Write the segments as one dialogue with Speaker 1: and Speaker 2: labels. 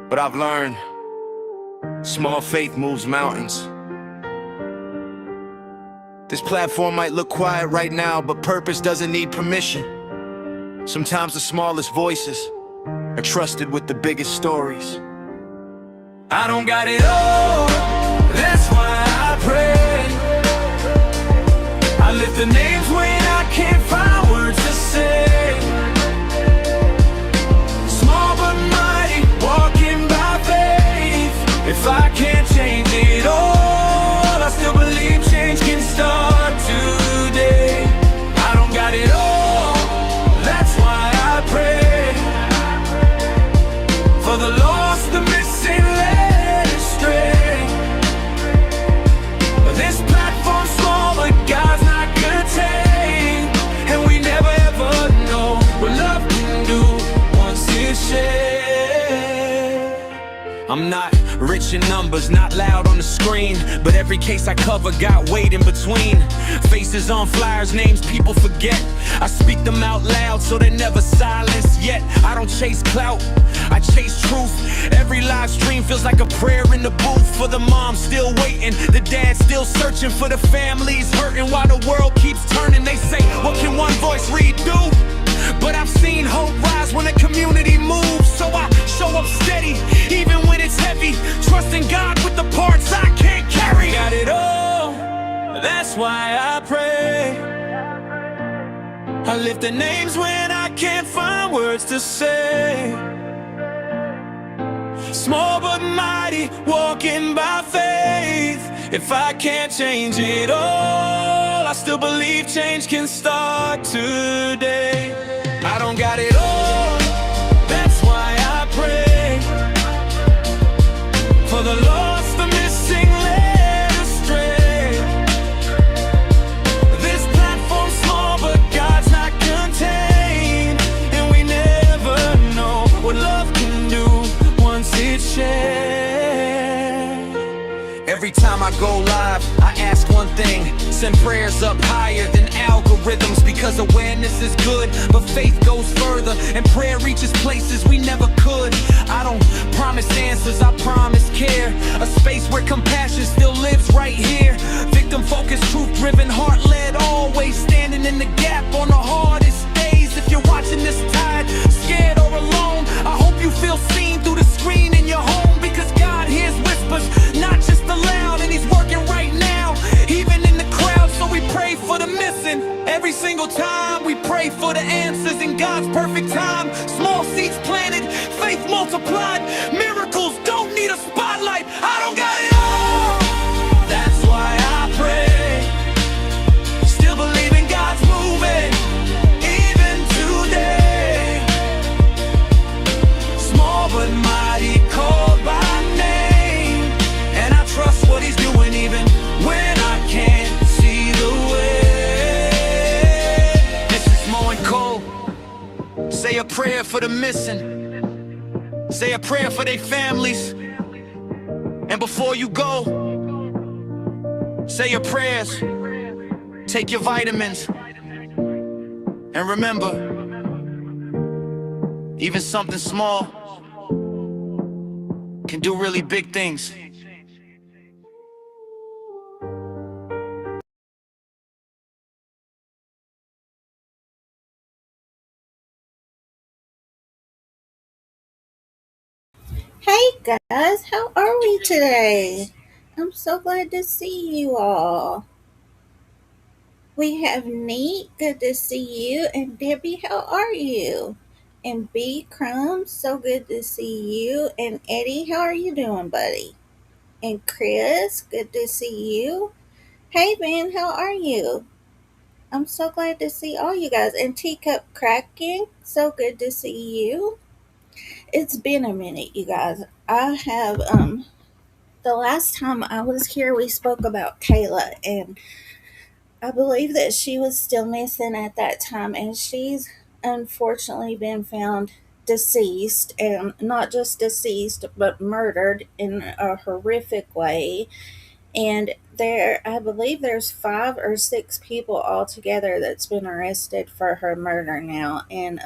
Speaker 1: But I've learned small faith moves mountains. This platform might look quiet right now, but purpose doesn't need permission. Sometimes the smallest voices are trusted with the biggest stories. I don't got it all, that's why I pray. I lift the names when I can't find words to say. Small but mighty, walking by faith. If I can't change it all, I still believe change can start today. I don't got it all, that's why I pray. For the lost, the missing, led astray. This platform's small, but God's not contained. And we never ever know what love can do once it's shared. I'm not rich in numbers, not loud on the screen, but every case I cover got weight in between. Faces on flyers, names people forget. I speak them out loud so they're never silenced. Yet I don't chase clout, I chase truth. Every live stream feels like a prayer in the booth. For the mom still waiting, the dad still searching, for the families hurting while the world keeps turning. They say, what can one voice redo? But I've seen hope rise when a community moves. So I show up steady, even when it's heavy, trusting God with the parts I can't carry. Got it all, that's why I pray. I lift the names when I can't find words to say. Small but mighty, walking by faith. If I can't change it all, I still believe change can start today. I don't got it all, that's why I pray. For the lost, the missing, led astray. This platform's small, but God's not contained. And we never know what love can do once it's shared. Every time I go live, I ask one thing: send prayers up higher than algorithms, because awareness is good, but faith goes further, and prayer reaches places we never could. I don't promise answers, I promise care. A space where compassion still lives right here. Victim-focused, truth-driven, heart-led, always standing in the gap on the hardest days. If you're watching this tide, scared or alone, I hope you feel seen through the screen in your home, because God hears whispers, not just the loud, and He's working right now, even in the crowd. So we pray for the missing every single time. We pray for the answers in God's perfect time. Small seeds planted, faith multiplied. Miracles don't need a spotlight. I don't got it all, that's why I pray. Still believing God's moving, even today. Small but mighty, called by name. And I trust what He's doing even when I can't see the way. This is Mo and Cole. Say a prayer for the missing. Say a prayer for their families. And before you go, say your prayers. Take your vitamins. And remember, even something small can do really big things.
Speaker 2: Hey guys, how are we today? I'm so glad to see you all. We have Neat, good to see you, and Debbie, how are you? And B Crumb, so good to see you, and Eddie, how are you doing, buddy? And Chris, good to see you. Hey Ben, how are you? I'm so glad to see all you guys. And Teacup Cracking, so good to see you. It's been a minute, you guys. I have the last time I was here, we spoke about Kayla, and I believe that she was still missing at that time, and she's unfortunately been found deceased, and not just deceased, but murdered in a horrific way. And I believe there's 5 or 6 people altogether that's been arrested for her murder now, and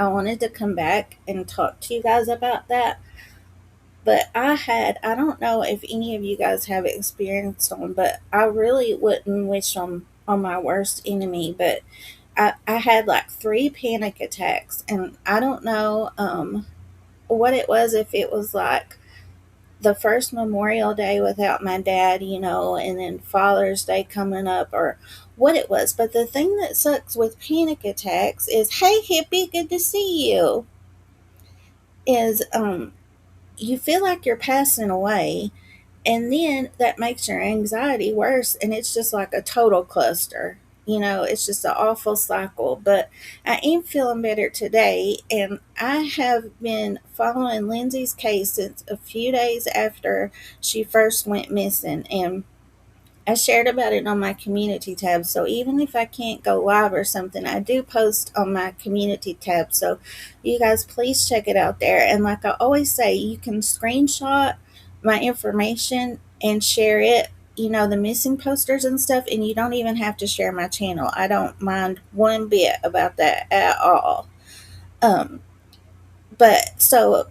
Speaker 2: I wanted to come back and talk to you guys about that. But I don't know if any of you guys have experienced them, but I really wouldn't wish them on my worst enemy. But I had like 3 panic attacks, and I don't know what it was, if it was like the first Memorial Day without my dad, and then Father's Day coming up, or what it was. But the thing that sucks with panic attacks is, hey, hippie, good to see you, is you feel like you're passing away, and then that makes your anxiety worse, and it's just like a total cluster. It's just an awful cycle. But I am feeling better today, and I have been following Lindsey's case since a few days after she first went missing. And I shared about it on my community tab. So even if I can't go live or something, I do post on my community tab. So you guys, please check it out there. And like I always say, you can screenshot my information and share it, the missing posters and stuff. And you don't even have to share my channel. I don't mind one bit about that at all. Um, but so,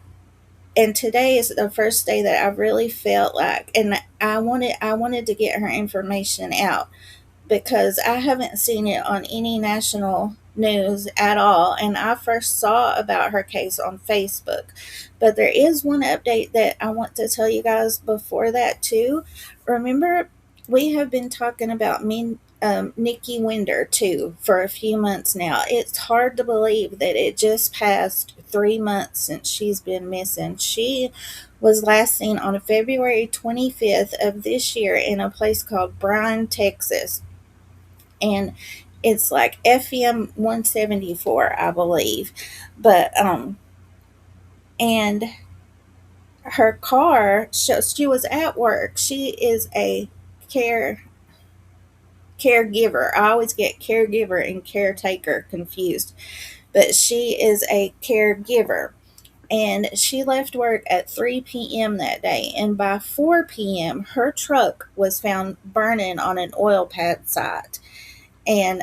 Speaker 2: and today is the first day that I really felt like, and I wanted to get her information out, because I haven't seen it on any national news at all. And I first saw about her case on Facebook. But there is one update that I want to tell you guys before that, too. Remember, we have been talking about Nikki Winder, too, for a few months now. It's hard to believe that it just passed 3 months since she's been missing. She was last seen on February 25th of this year in a place called Bryan, Texas. And it's like FM 174, I believe. But and her car, she was at work. She is a caregiver. I always get caregiver and caretaker confused, but she is a caregiver. And she left work at 3 p.m. that day, and by 4 p.m. her truck was found burning on an oil pad site. And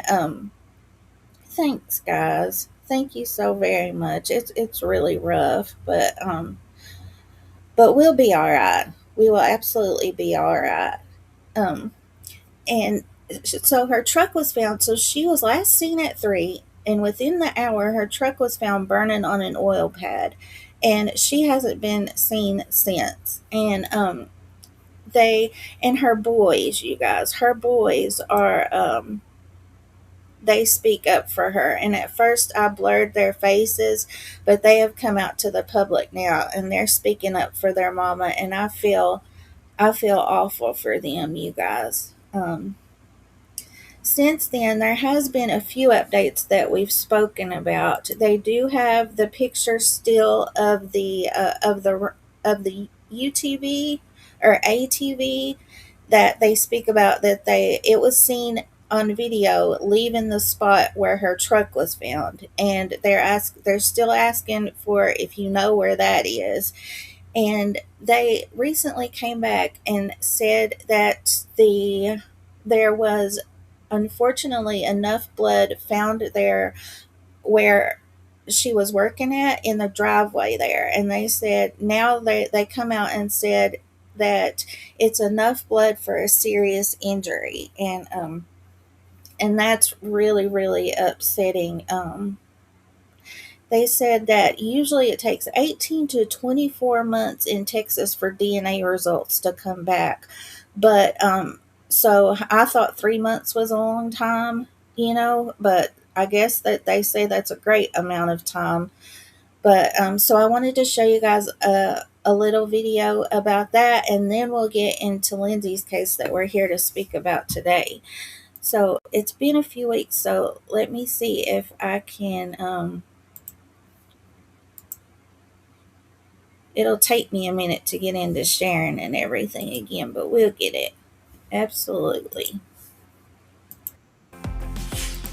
Speaker 2: thanks, guys. Thank you so very much. It's really rough, but we'll be all right. We will absolutely be all right. Um, and so her truck was found. So she was last seen at 3, and within the hour, her truck was found burning on an oil pad, and she hasn't been seen since. And they and her boys, you guys, her boys are they speak up for her. And at first I blurred their faces, but they have come out to the public now, and they're speaking up for their mama, and I feel awful for them, you guys. Since then, there has been a few updates that we've spoken about. They do have the picture still of the UTV or ATV that they speak about, that it was seen on video leaving the spot where her truck was found, and they're still asking for, if you know where that is. And they recently came back and said that there was unfortunately enough blood found there where she was working at, in the driveway there. And they said now they come out and said that it's enough blood for a serious injury. And that's really, really upsetting. They said that usually it takes 18 to 24 months in Texas for DNA results to come back. But so I thought 3 months was a long time, but I guess that they say that's a great amount of time. But so I wanted to show you guys a little video about that, and then we'll get into Lindsey's case that we're here to speak about today. So it's been a few weeks, so let me see if I can. It'll take me a minute to get into sharing and everything again, but we'll get it. Absolutely.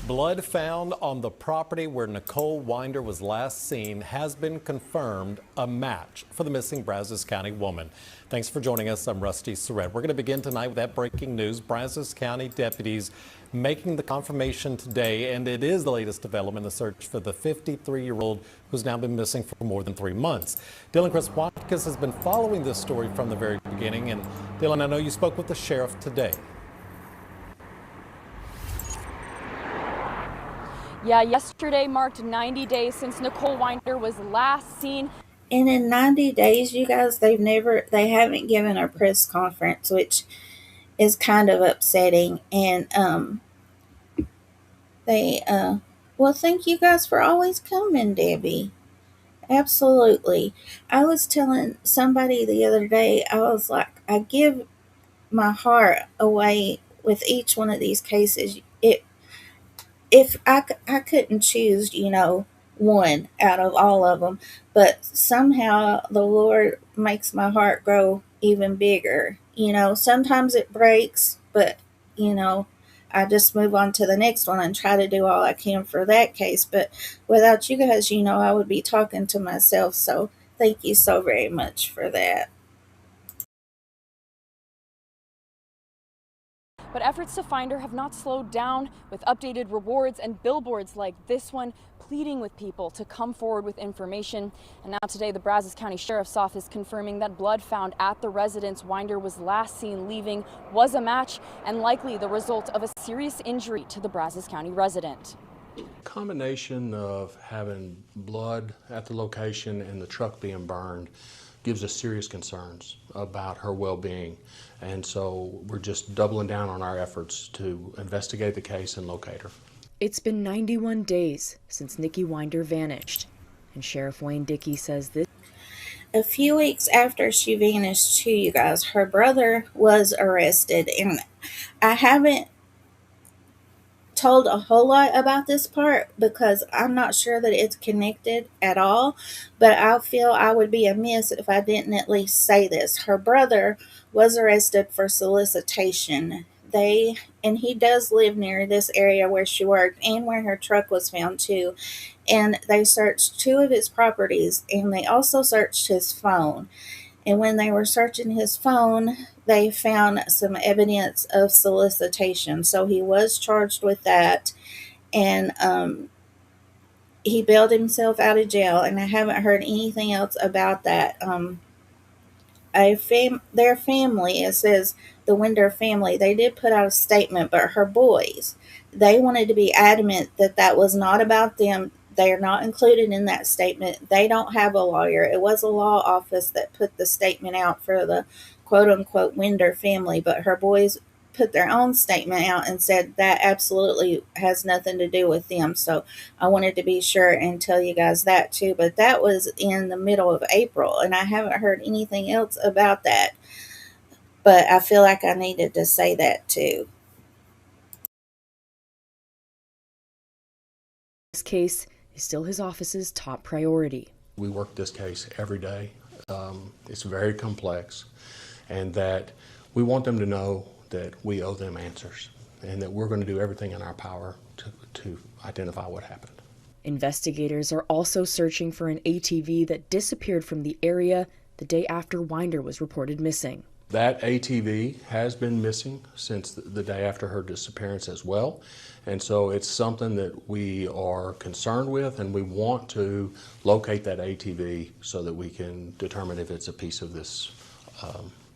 Speaker 3: Blood found on the property where Nicole Winder was last seen has been confirmed a match for the missing Brazos County woman. Thanks for joining us. I'm Rusty Surratt. We're going to begin tonight with that breaking news. Brazos County deputies making the confirmation today, and it is the latest development in the search for the 53-year-old who's now been missing for more than 3 months. Dylan Chris Watkins has been following this story from the very beginning. And Dylan, I know you spoke with the sheriff today.
Speaker 4: Yeah, yesterday marked 90 days since Nicole Winder was last seen.
Speaker 2: And in 90 days, you guys, they haven't given a press conference, which is kind of upsetting. And well, thank you guys for always coming, Debbie. Absolutely. I was telling somebody the other day, I was like, I give my heart away with each one of these cases. If I couldn't choose, one out of all of them, but somehow the Lord makes my heart grow even bigger. Sometimes it breaks, but I just move on to the next one and try to do all I can for that case. But without you guys, I would be talking to myself. So thank you so very much for that.
Speaker 4: But efforts to find her have not slowed down, with updated rewards and billboards like this one pleading with people to come forward with information. And now today, the Brazos County Sheriff's Office confirming that blood found at the residence Winder was last seen leaving was a match and likely the result of a serious injury to the Brazos County resident.
Speaker 5: Combination of having blood at the location and the truck being burned gives us serious concerns about her well-being. And so we're just doubling down on our efforts to investigate the case and locate her.
Speaker 6: It's been 91 days since Nikki Winder vanished, and Sheriff Wayne Dickey says this.
Speaker 2: A few weeks after she vanished too, you guys, her brother was arrested, and I haven't told a whole lot about this part because I'm not sure that it's connected at all, but I feel I would be amiss if I didn't at least say this. Her brother was arrested for solicitation. And he does live near this area where she worked and where her truck was found too. And they searched 2 of his properties, and they also searched his phone. And when they were searching his phone, they found some evidence of solicitation. So he was charged with that. And he bailed himself out of jail. And I haven't heard anything else about that. Their family, it says the Winder family, they did put out a statement, but her boys, they wanted to be adamant that that was not about them. They are not included in that statement. They don't have a lawyer. It was a law office that put the statement out for the quote-unquote Winder family, but her boys put their own statement out and said that absolutely has nothing to do with them. So I wanted to be sure and tell you guys that too. But that was in the middle of April, and I haven't heard anything else about that. But I feel like I needed to say that too.
Speaker 6: This case is still his office's top priority.
Speaker 5: We work this case every day. It's very complex, and that we want them to know that we owe them answers and that we're going to do everything in our power to identify what happened.
Speaker 6: Investigators are also searching for an ATV that disappeared from the area the day after Winder was reported missing.
Speaker 5: That ATV has been missing since the day after her disappearance as well. And so it's something that we are concerned with, and we want to locate that ATV so that we can determine if it's a piece of this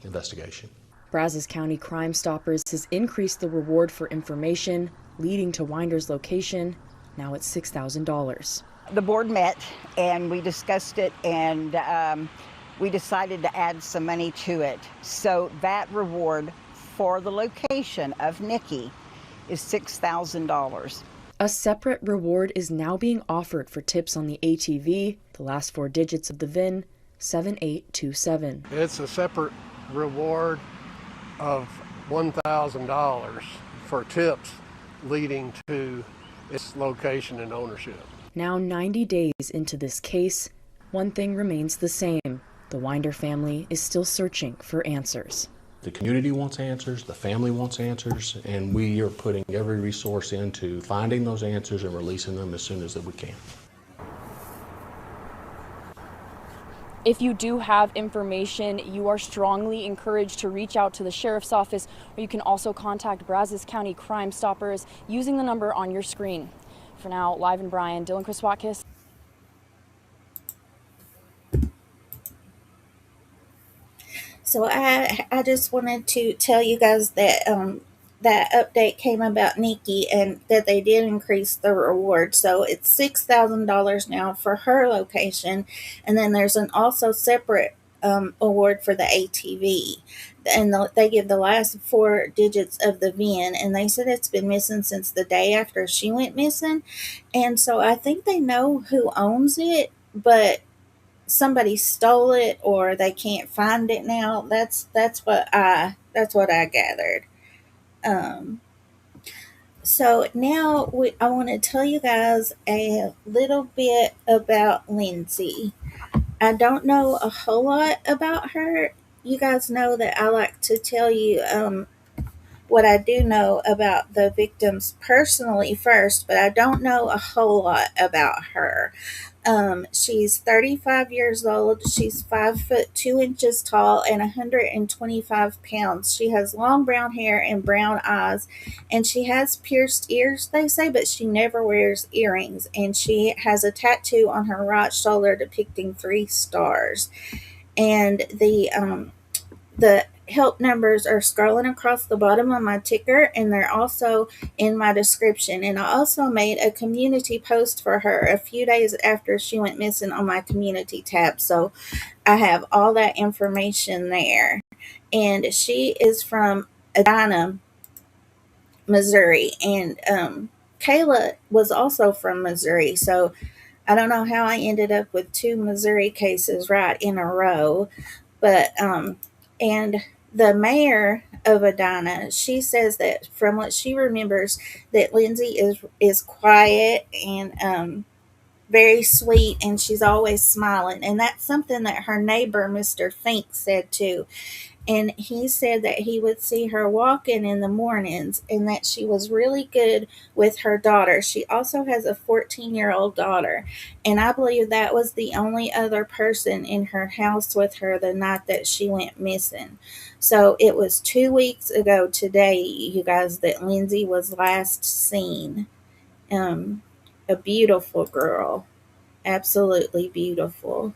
Speaker 5: investigation.
Speaker 6: Brazos County Crime Stoppers has increased the reward for information leading to Winder's location. Now it's $6,000.
Speaker 7: The board met and we discussed it, and we decided to add some money to it. So that reward for the location of Nikki is $6,000.
Speaker 6: A separate reward is now being offered for tips on the ATV, the last 4 digits of the VIN, 7827.
Speaker 8: It's a separate reward of $1,000 for tips leading to its location and ownership.
Speaker 6: Now 90 days into this case, one thing remains the same. The Winder family is still searching for answers.
Speaker 5: The community wants answers, the family wants answers, and we are putting every resource into finding those answers and releasing them as soon as that we can.
Speaker 4: If you do have information, you are strongly encouraged to reach out to the sheriff's office, or you can also contact Brazos County Crime Stoppers using the number on your screen. For now, live in Bryan, Dylan Chris Watkis.
Speaker 2: So I just wanted to tell you guys that that update came about Nikki, and that they did increase the reward. So it's $6,000 now for her location, and then there's an also separate award for the ATV. And they give the last four digits of the VIN, and they said it's been missing since the day after she went missing. And so I think they know who owns it, but somebody stole it or they can't find it now. That's what I gathered. Um, so now I want to tell you guys a little bit about Lindsey. I don't know a whole lot about her. You guys know that I like to tell you what I do know about the victims personally first, but I don't know a whole lot about her. She's 35 years old. She's 5'2" tall and 125 pounds. She has long brown hair and brown eyes, and she has pierced ears, they say, but she never wears earrings. And she has a tattoo on her right shoulder depicting 3 stars. And the help numbers are scrolling across the bottom of my ticker, and they're also in my description. And I also made a community post for her a few days after she went missing on my community tab, so I have all that information there. And she is from Edina, Missouri, and Kayla was also from Missouri. So I don't know how I ended up with 2 Missouri cases right in a row, but and the mayor of Edina, she says that from what she remembers, that Lindsey is quiet and very sweet, and she's always smiling. And that's something that her neighbor, Mr. Fink, said too. And he said that he would see her walking in the mornings, and that she was really good with her daughter. She also has a 14-year-old daughter, and I believe that was the only other person in her house with her the night that she went missing. So it was 2 weeks ago today, you guys, that Lindsey was last seen. A beautiful girl, absolutely beautiful.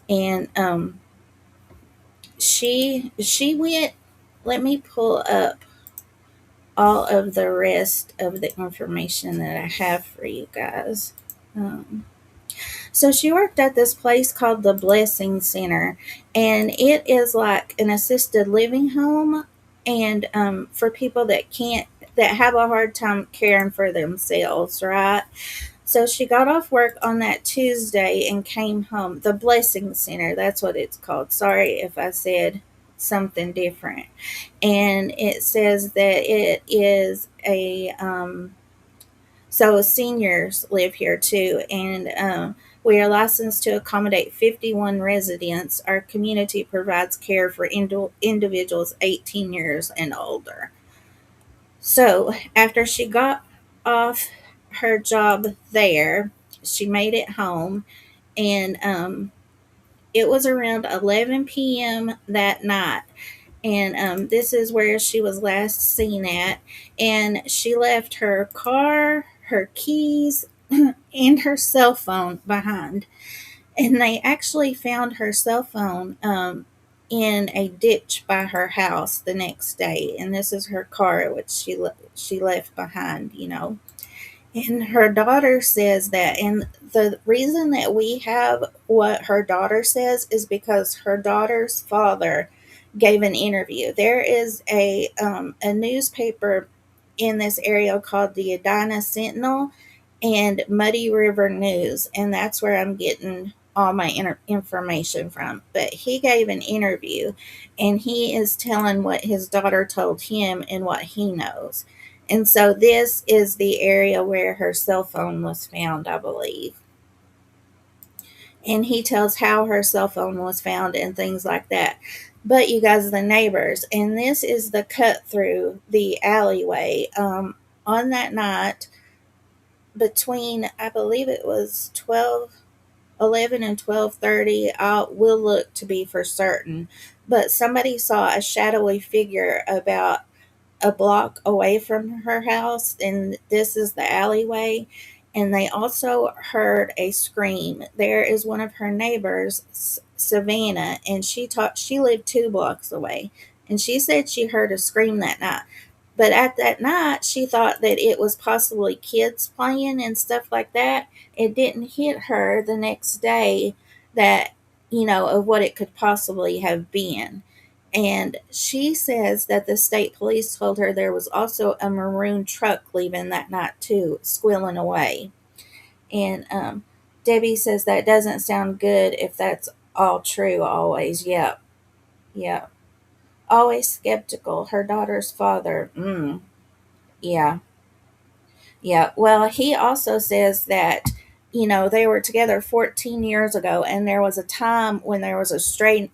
Speaker 2: And she went, let me pull up all of the rest of the information that I have for you guys. So she worked at this place called the Blessing Center, and it is like an assisted living home, and for people that have a hard time caring for themselves, right? So she got off work on that Tuesday and came home. The Blessing Center, that's what it's called. Sorry if I said something different. And it says that it is so seniors live here too. And we are licensed to accommodate 51 residents. Our community provides care for individuals 18 years and older. So after she got off her job there, she made it home, and it was around 11 p.m. that night. And this is where she was last seen at. And she left her car, her keys, and her cell phone behind. And they actually found her cell phone in a ditch by her house the next day. And this is her car, which she left behind, you know. And her daughter says that, and the reason that we have what her daughter says is because her daughter's father gave an interview. There is a newspaper in this area called the Edina Sentinel and Muddy River News, and that's where I'm getting all my information from. But he gave an interview, and he is telling what his daughter told him and what he knows. And so this is the area where her cell phone was found, I believe. and he tells how her cell phone was found and things like that. But you guys, the neighbors, and this is the cut through the alleyway. On that night, between, I believe it was 11 and 12:30, we'll look to be for certain. But somebody saw a shadowy figure about a block away from her house, and this is the alleyway. And they also heard a scream. There is one of her neighbors, Savannah, and she lived 2 blocks away, and she said she heard a scream that night. But at that night, she thought that it was possibly kids playing and stuff like that. It didn't hit her the next day that, of what it could possibly have been. And she says that the state police told her there was also a maroon truck leaving that night too, squealing away. And Debbie says that doesn't sound good if that's all true always. Yep. Yep. Always skeptical. Her daughter's father. Yeah. Yeah. Well, he also says that, they were together 14 years ago, and there was a time when there was a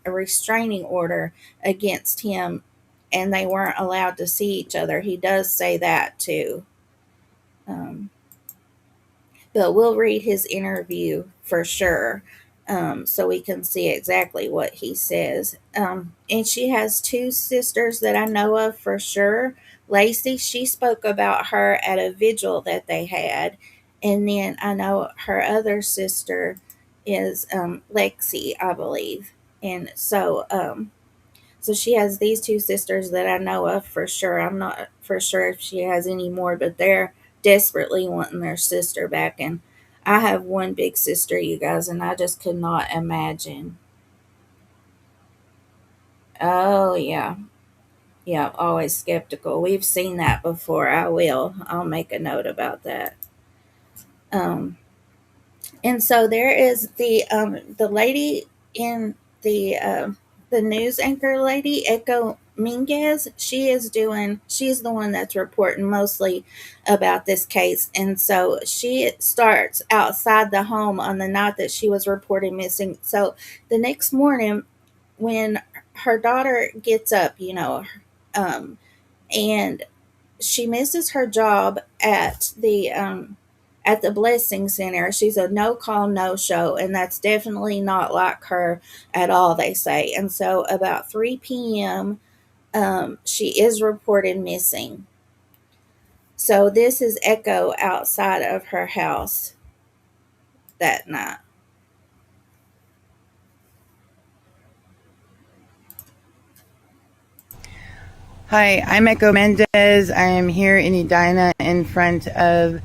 Speaker 2: restraining order against him, and they weren't allowed to see each other. He does say that too. But we'll read his interview for sure, so we can see exactly what he says. And she has 2 sisters that I know of for sure. Lacey, she spoke about her at a vigil that they had. And then I know her other sister is Lexi, I believe. And so she has these 2 sisters that I know of for sure. I'm not for sure if she has any more, but they're desperately wanting their sister back. And I have one big sister, you guys, and I just could not imagine. Oh, yeah. Yeah, always skeptical. We've seen that before. I'll make a note about that. And so there is the lady in the news anchor lady, Echo Minguez. She's the one that's reporting mostly about this case. And so she starts outside the home on the night that she was reported missing. So the next morning, when her daughter gets up, and she misses her job at the Blessing Center. She's a no call, no show, and that's definitely not like her at all, they say. And so about 3 p.m., she is reported missing. So this is Echo outside of her house that night.
Speaker 9: Hi, I'm Echo Mendez. I am here in Edina in front of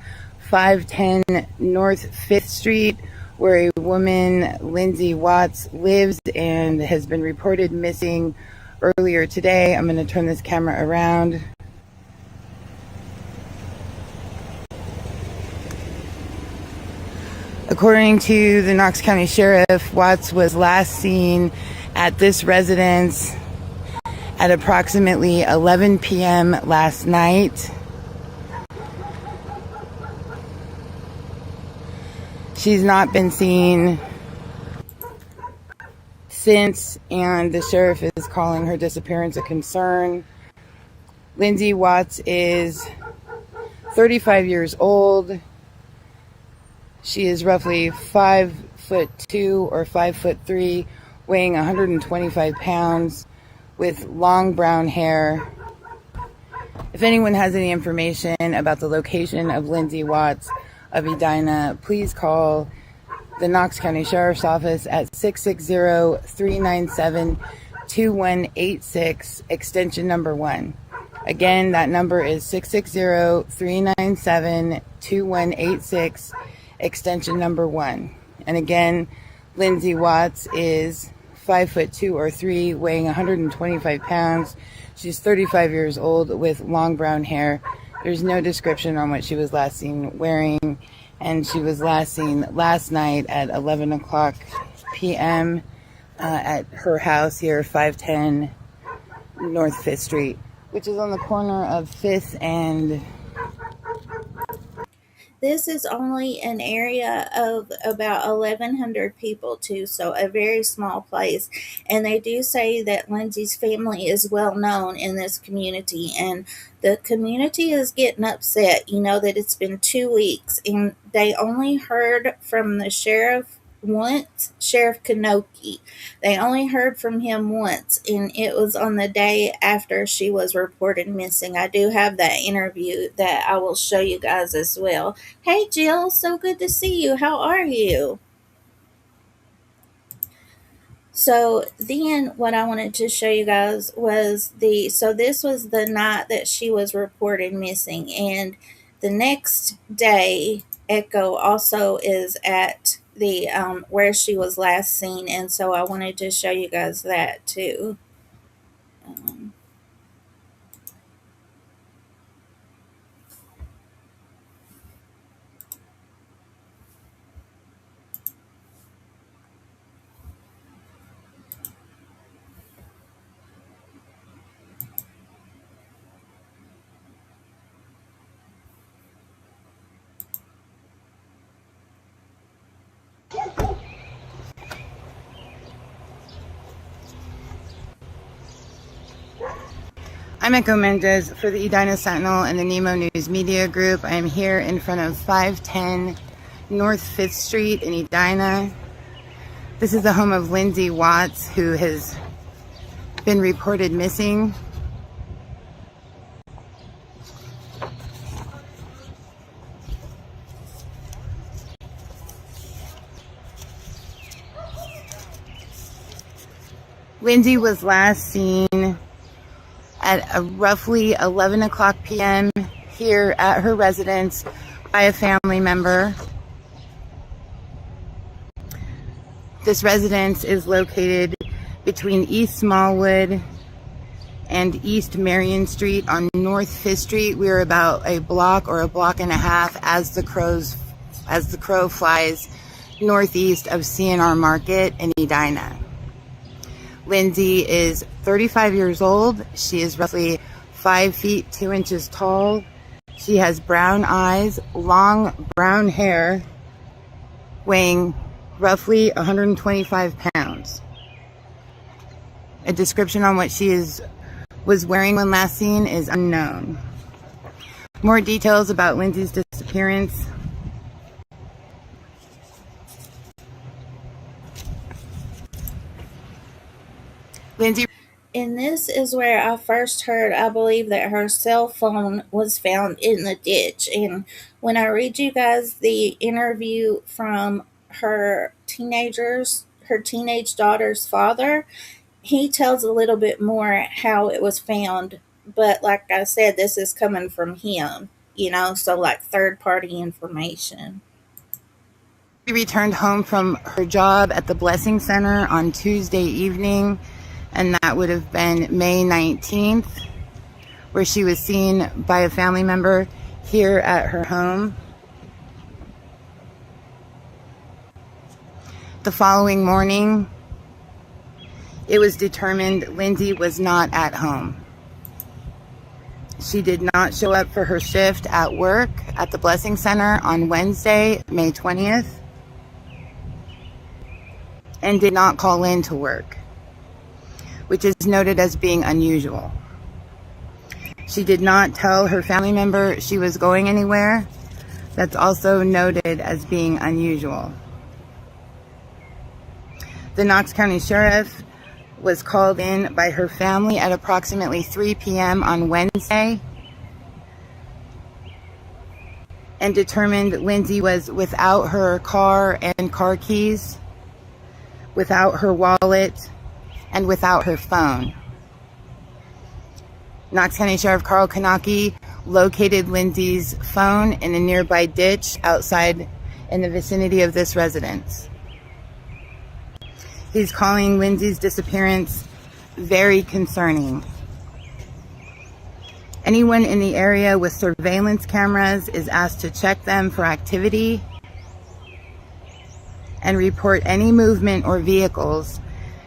Speaker 9: 510 North 5th Street, where a woman, Lindsey Watts, lives and has been reported missing earlier today. I'm going to turn this camera around. According to the Knox County Sheriff, Watts was last seen at this residence at approximately 11 p.m. last night. She's not been seen since, and the sheriff is calling her disappearance a concern. Lindsey Watts is 35 years old. She is roughly 5'2" or 5'3", weighing 125 pounds, with long brown hair. If anyone has any information about the location of Lindsey Watts of Edina, please call the Knox County Sheriff's Office at 660-397-2186, extension number 1. Again, that number is 660-397-2186, extension number 1. And again, Lindsey Watts is 5'2" or 3", weighing 125 pounds. She's 35 years old with long brown hair. There's no description on what she was last seen wearing, and she was last seen last night at 11 o'clock p.m. At her house here, 510 North 5th Street, which is on the corner of 5th and...
Speaker 2: This is only an area of about 1,100 people, too, so a very small place. And they do say that Lindsey's family is well known in this community, and the community is getting upset. You know that it's been 2 weeks, and they only heard from the sheriff once, Sheriff Kanoki. They only heard from him once, and it was on the day after she was reported missing. I do have that interview that I will show you guys as well. Hey Jill, so good to see you. How are you? So then what I wanted to show you guys was this was the night that she was reported missing, and the next day Echo also is at the where she was last seen, and so I wanted to show you guys that too. Um,
Speaker 9: I'm Echo Mendez for the Edina Sentinel and the Nemo News Media Group. I am here in front of 510 North 5th Street in Edina. This is the home of Lindsey Watts, who has been reported missing. Lindsey was last seen at roughly 11 o'clock p.m. here at her residence by a family member. This residence is located between East Smallwood and East Marion Street on North 5th Street. We're about a block or a block and a half as the crow flies northeast of CNR Market in Edina. Lindsey is 35 years old. She is roughly 5 feet 2 inches tall. She has brown eyes, long brown hair, weighing roughly 125 pounds. A description on what she was wearing when last seen is unknown. More details about Lindsey's disappearance. Lindsey.
Speaker 2: And this is where I first heard, I believe, that her cell phone was found in the ditch. And when I read you guys the interview from her teenage daughter's father, he tells a little bit more how it was found. But like I said, this is coming from him, so like third party information.
Speaker 9: She returned home from her job at the Blessing Center on Tuesday evening, and that would have been May 19th, where she was seen by a family member here at her home. The following morning, it was determined Lindsey was not at home. She did not show up for her shift at work at the Blessing Center on Wednesday, May 20th, and did not call in to work, which is noted as being unusual. She did not tell her family member she was going anywhere. That's also noted as being unusual. The Knox County Sheriff was called in by her family at approximately 3 p.m. on Wednesday and determined Lindsey was without her car and car keys, without her wallet, and without her phone. Knox County Sheriff Carl Kanaki located Lindsey's phone in a nearby ditch outside in the vicinity of this residence. He's calling Lindsey's disappearance very concerning. Anyone in the area with surveillance cameras is asked to check them for activity and report any movement or vehicles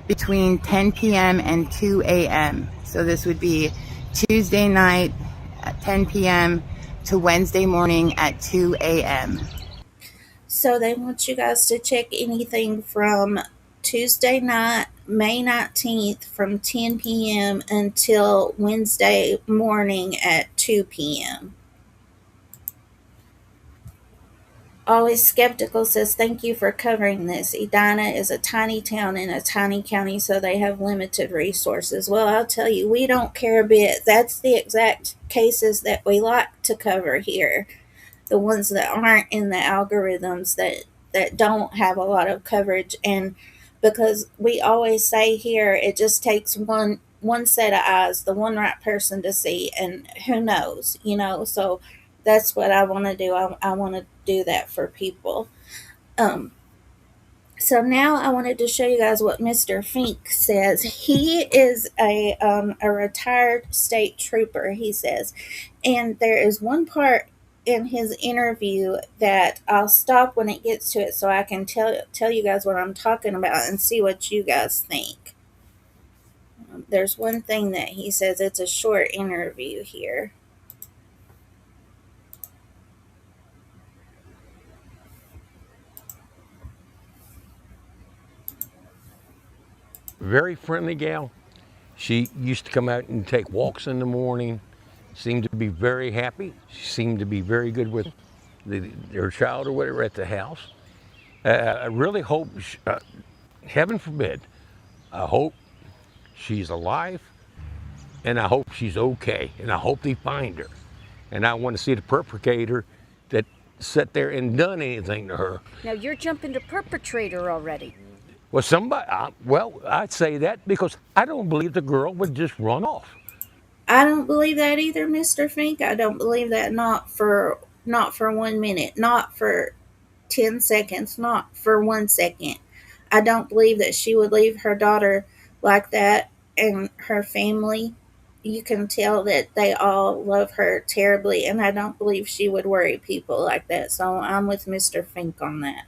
Speaker 9: between 10 p.m. and 2 a.m. So this would be Tuesday night at 10 p.m. to Wednesday morning at 2 a.m.
Speaker 2: So they want you guys to check anything from Tuesday night, May 19th, from 10 p.m. until Wednesday morning at 2 p.m. Always Skeptical says, thank you for covering this. Edina is a tiny town in a tiny county, so they have limited resources. Well, I'll tell you, we don't care a bit. That's the exact cases that we like to cover here. The ones that aren't in the algorithms, that don't have a lot of coverage. And because we always say here, it just takes one set of eyes, the one right person to see, and who knows, so that's what I want to do. I want to do that for people. So now I wanted to show you guys what Mr. Fink says. He is a retired state trooper, he says. And there is one part in his interview that I'll stop when it gets to it so I can tell you guys what I'm talking about and see what you guys think. There's one thing that he says. It's a short interview here.
Speaker 10: Very friendly gal. She used to come out and take walks in the morning. Seemed to be very happy. She seemed to be very good with her child or whatever at the house. I really hope, heaven forbid, I hope she's alive, and I hope she's okay, and I hope they find her. And I want to see the perpetrator that sat there and done anything to her.
Speaker 11: Now you're jumping to perpetrator already.
Speaker 10: Well, I'd say that because I don't believe the girl would just run off.
Speaker 2: I don't believe that either, Mr. Fink. I don't believe that, not for 1 minute, not for 10 seconds, not for 1 second. I don't believe that she would leave her daughter like that and her family. You can tell that they all love her terribly, and I don't believe she would worry people like that. So I'm with Mr. Fink on that.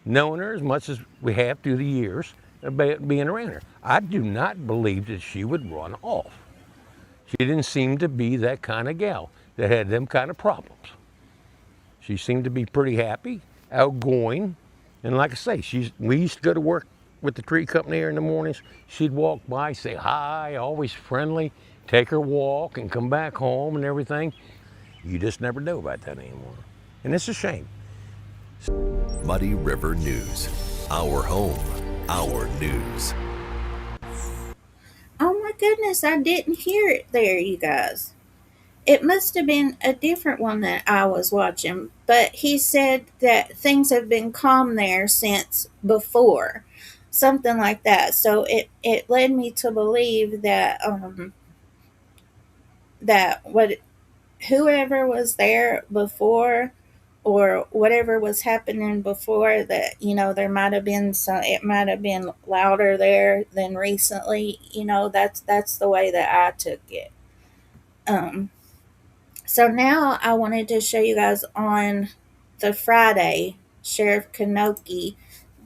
Speaker 10: Knowing her as much as we have through the years, being around her, I do not believe that she would run off. She didn't seem to be that kind of gal that had them kind of problems. She seemed to be pretty happy, outgoing, and like I say, we used to go to work with the tree company here in the mornings. She'd walk by, say hi, always friendly, take her walk and come back home and everything. You just never know about that anymore. And it's a shame.
Speaker 12: Muddy River News. Our home, our news.
Speaker 2: Oh my goodness, I didn't hear it there, you guys. It must have been a different one that I was watching, but he said that things have been calm there since before. Something like that. So it led me to believe that whoever was there before, or whatever was happening before, that there might have been it might have been louder there than recently. That's the way that I took it. So now I wanted to show you guys on the Friday, Sheriff Kanoki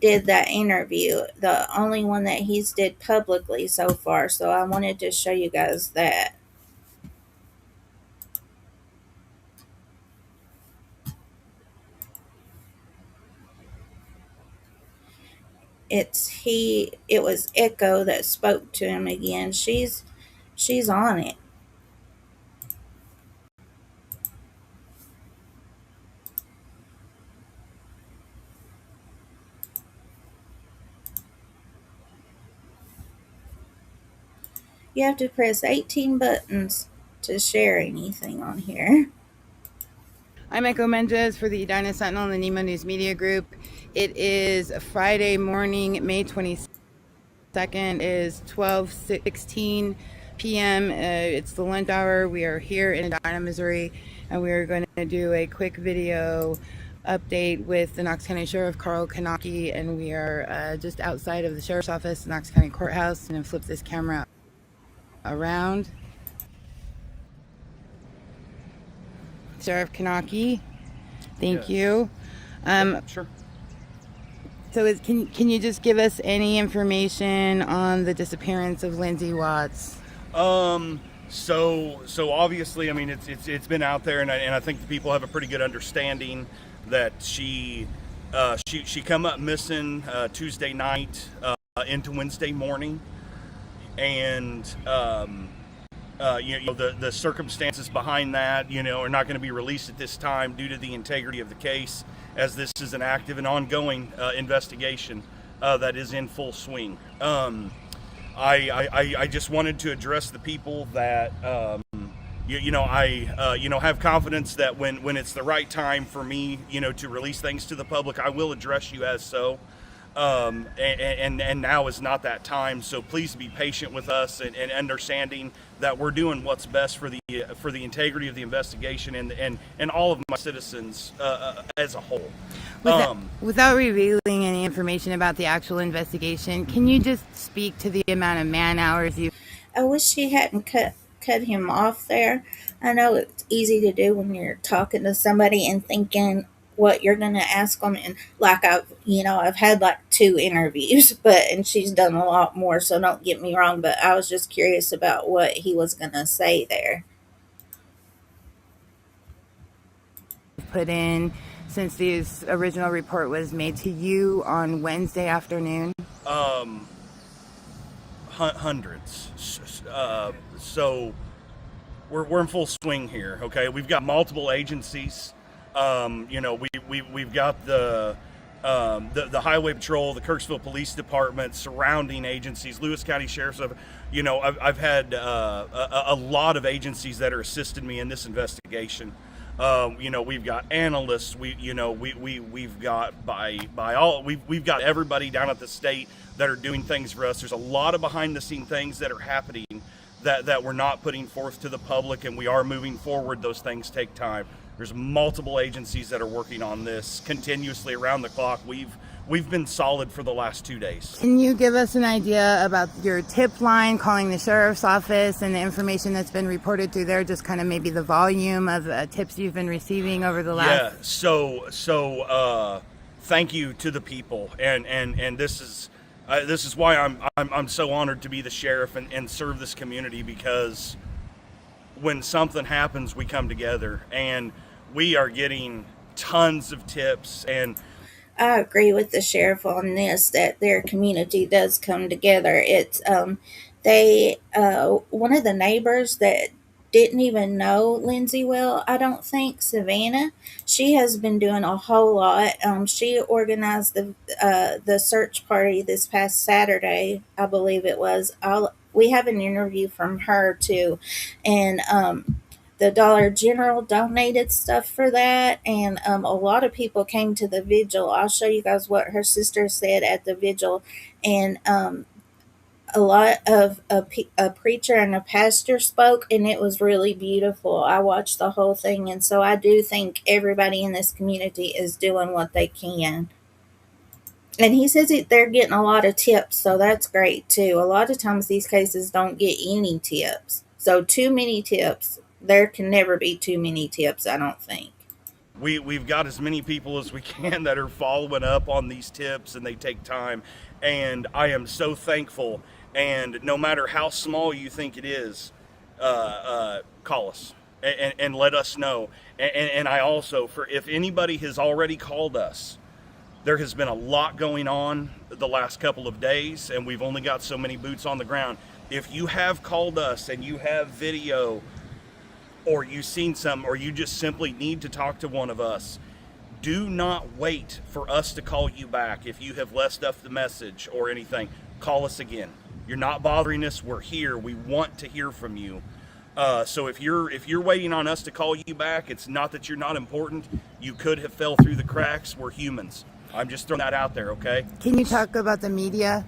Speaker 2: did that interview, the only one that he's did publicly so far. So I wanted to show you guys that. It was Echo that spoke to him again. She's on it. You have to press 18 buttons to share anything on here.
Speaker 9: I'm Echo Mendez for the Edina Sentinel and the Nemo News Media Group. It is Friday morning, May 22nd. Is 12:16 p.m. It's the lunch hour. We are here in Edina, Missouri, and we are going to do a quick video update with the Knox County Sheriff Carl Kanaki, and we are just outside of the Sheriff's Office, the Knox County Courthouse. And flip this camera around. Sheriff Kanaki, thank you.
Speaker 13: Sure.
Speaker 9: So can you just give us any information on the disappearance of Lindsey Watts?
Speaker 13: So obviously, I mean, it's been out there, and I think the people have a pretty good understanding that she come up missing Tuesday night into Wednesday morning, and the circumstances behind that, are not going to be released at this time due to the integrity of the case, as this is an active and ongoing investigation that is in full swing. I just wanted to address the people that I have confidence that when it's the right time for me to release things to the public, I will address you as so. And now is not that time, so please be patient with us and understanding that we're doing what's best for the integrity of the investigation and all of my citizens as a whole.
Speaker 9: Without revealing any information about the actual investigation, can you just speak to the amount of man hours you...
Speaker 2: I wish she hadn't cut him off there. I know it's easy to do when you're talking to somebody and thinking what you're going to ask them, and like I've had like 2 interviews, and she's done a lot more, so don't get me wrong, but I was just curious about what he was going to say there.
Speaker 9: Put in since the original report was made to you on Wednesday afternoon?
Speaker 13: Hundreds. So we're in full swing here. Okay, we've got multiple agencies. We've got the Highway Patrol, the Kirksville Police Department, surrounding agencies, Lewis County Sheriff's. I've had a lot of agencies that are assisting me in this investigation. We've got analysts. We've got we've got everybody down at the state that are doing things for us. There's a lot of behind the scene things that are happening that we're not putting forth to the public, and we are moving forward. Those things take time. There's multiple agencies that are working on this continuously around the clock. We've been solid for the last 2 days.
Speaker 9: Can you give us an idea about your tip line, calling the sheriff's office, and the information that's been reported through there, just kind of maybe the volume of tips you've been receiving over the last...
Speaker 13: Yeah, so thank you to the people, and this is why I'm so honored to be the sheriff and serve this community, because when something happens, we come together, and we are getting tons of tips. And
Speaker 2: I agree with the sheriff on this, that their community does come together. It's one of the neighbors that didn't even know Lindsey well, I don't think, Savannah. She has been doing a whole lot. She organized the search party this past Saturday, I believe it was. We have an interview from her too, and the Dollar General donated stuff for that, and a lot of people came to the vigil. I'll show you guys what her sister said at the vigil, and a lot of a preacher and a pastor spoke, and it was really beautiful. I watched the whole thing, and so I do think everybody in this community is doing what they can. And he says they're getting a lot of tips, so that's great too. A lot of times these cases don't get any tips. So too many tips. There can never be too many tips, I don't think.
Speaker 13: We've got as many people as we can that are following up on these tips, and they take time. And I am so thankful. And no matter how small you think it is, call us and let us know. And I also, if anybody has already called us, there has been a lot going on the last couple of days, and we've only got so many boots on the ground. If you have called us and you have video, or you've seen some, or you just simply need to talk to one of us, do not wait for us to call you back. If you have left us the message or anything, call us again. You're not bothering us. We're here. We want to hear from you. So if you're waiting on us to call you back, it's not that you're not important. You could have fell through the cracks. We're humans. I'm just throwing that out there, okay?
Speaker 9: Can you talk about the media?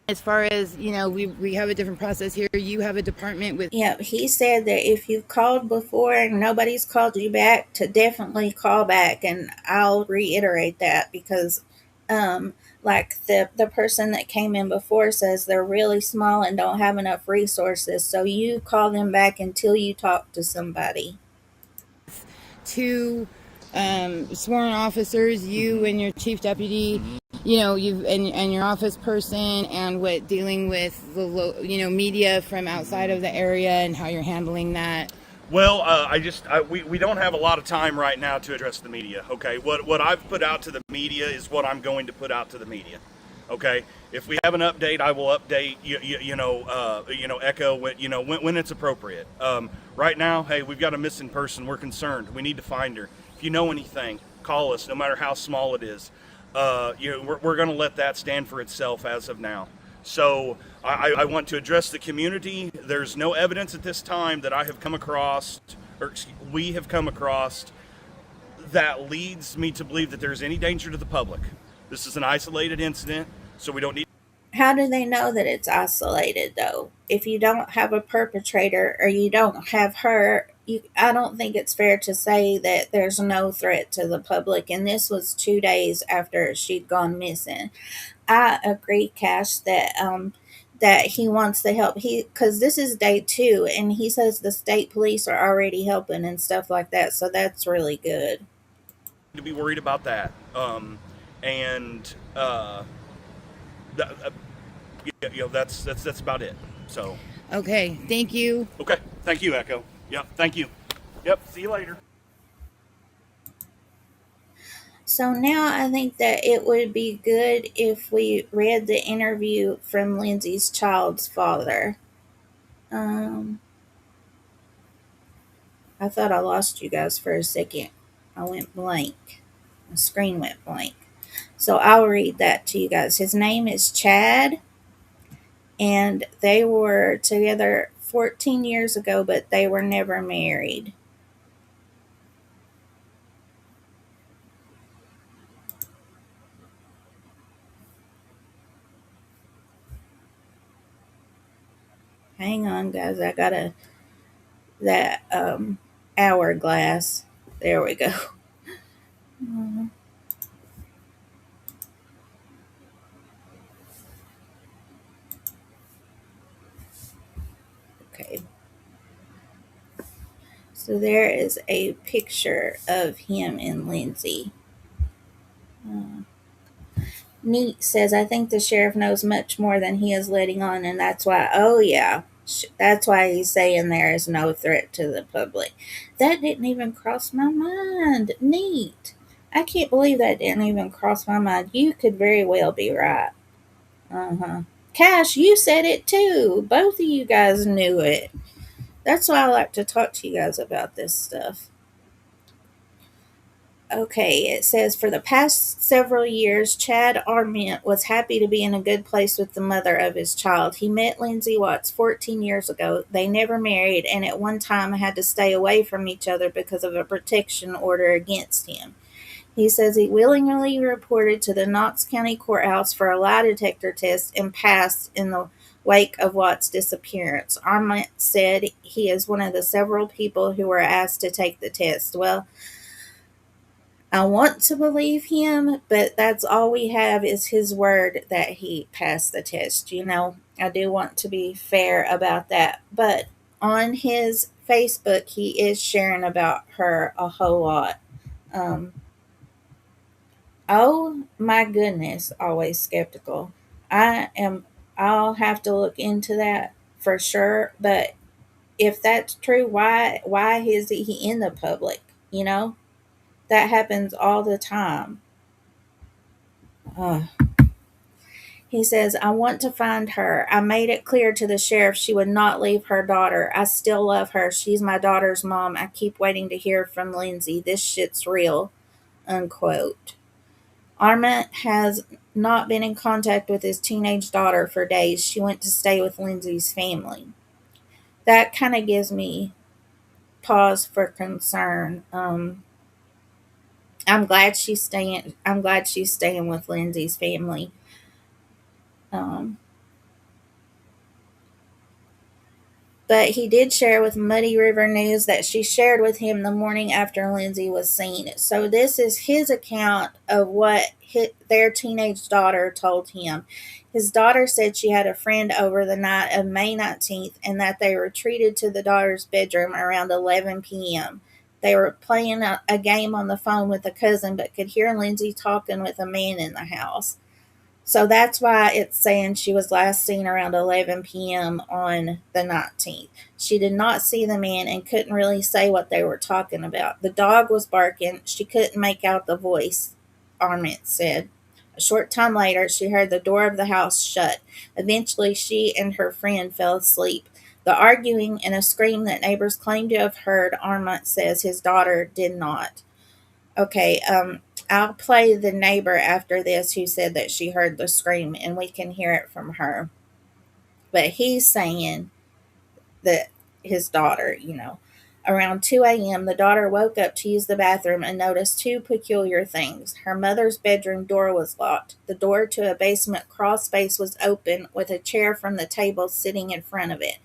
Speaker 9: As far as, we have a different process here. You have a department with...
Speaker 2: Yeah, he said that if you've called before and nobody's called you back, to definitely call back. And I'll reiterate that because, like the person that came in before says they're really small and don't have enough resources. So you call them back until you talk to somebody.
Speaker 9: To sworn officers, you and your chief deputy, you know, and your office person, and what dealing with the media from outside of the area and how you're handling that?
Speaker 13: Well, we don't have a lot of time right now to address the media. Okay, what I've put out to the media is what I'm going to put out to the media. Okay, if we have an update, I will update Echo when it's appropriate. Right now, hey, we've got a missing person. We're concerned. We need to find her. If you know anything, call us, no matter how small it is. We're going to let that stand for itself as of now. So I want to address the community. There's no evidence at this time that I have come across, we have come across, that leads me to believe that there's any danger to the public. This is an isolated incident, so we don't need.
Speaker 2: How do they know that it's isolated, though? If you don't have a perpetrator or you don't have her, I don't think it's fair to say that there's no threat to the public. And this was 2 days after she'd gone missing. I agree, Cash, that he wants the help. Because this is day 2, and he says the state police are already helping and stuff like that. So that's really good.
Speaker 13: To be worried about that. That's about it. So.
Speaker 9: Okay, thank you.
Speaker 13: Okay, thank you, Echo. Yep, thank you. Yep, see you later.
Speaker 2: So now I think that it would be good if we read the interview from Lindsey's child's father. I thought I lost you guys for a second. I went blank. The screen went blank. So I'll read that to you guys. His name is Chad, and they were together 14 years ago, but they were never married. Hang on, guys. I got that hourglass. There we go. Okay. So there is a picture of him and Lindsey. Neat says, I think the sheriff knows much more than he is letting on, and that's why, oh yeah, that's why he's saying there is no threat to the public. That didn't even cross my mind. Neat. I can't believe that didn't even cross my mind. You could very well be right. Cash, you said it too. Both of you guys knew it. That's why I like to talk to you guys about this stuff. Okay, it says, for the past several years, Chad Arment was happy to be in a good place with the mother of his child. He met Lindsey Watts 14 years ago. They never married, and at one time had to stay away from each other because of a protection order against him. He says he willingly reported to the Knox County Courthouse for a lie detector test and passed in the wake of Watts' disappearance. Arment said he is one of the several people who were asked to take the test. Well, I want to believe him, but that's all we have is his word that he passed the test. You know, I do want to be fair about that. But on his Facebook, he is sharing about her a whole lot. Oh my goodness, always skeptical. I'll have to look into that for sure. But if that's true, why is he in the public? You know? That happens all the time. He says, I want to find her. I made it clear to the sheriff she would not leave her daughter. I still love her. She's my daughter's mom. I keep waiting to hear from Lindsey. This shit's real. Unquote. Arment has not been in contact with his teenage daughter for days. She went to stay with Lindsey's family. That kind of gives me pause for concern. I'm glad she's staying with Lindsey's family. But he did share with Muddy River News that she shared with him the morning after Lindsey was seen. So this is his account of what their teenage daughter told him. His daughter said she had a friend over the night of May 19th and that they retreated to the daughter's bedroom around 11 p.m. they were playing a game on the phone with a cousin, but could hear Lindsey talking with a man in the house. So that's why it's saying she was last seen around 11 p.m. on the 19th. She did not see the man and couldn't really say what they were talking about. The dog was barking. She couldn't make out the voice, Arment said. A short time later, she heard the door of the house shut. Eventually, she and her friend fell asleep. The arguing and a scream that neighbors claimed to have heard, Arment says his daughter did not. Okay, I'll play the neighbor after this who said that she heard the scream and we can hear it from her. But he's saying that his daughter, around 2 a.m., the daughter woke up to use the bathroom and noticed two peculiar things. Her mother's bedroom door was locked. The door to a basement crawl space was open with a chair from the table sitting in front of it.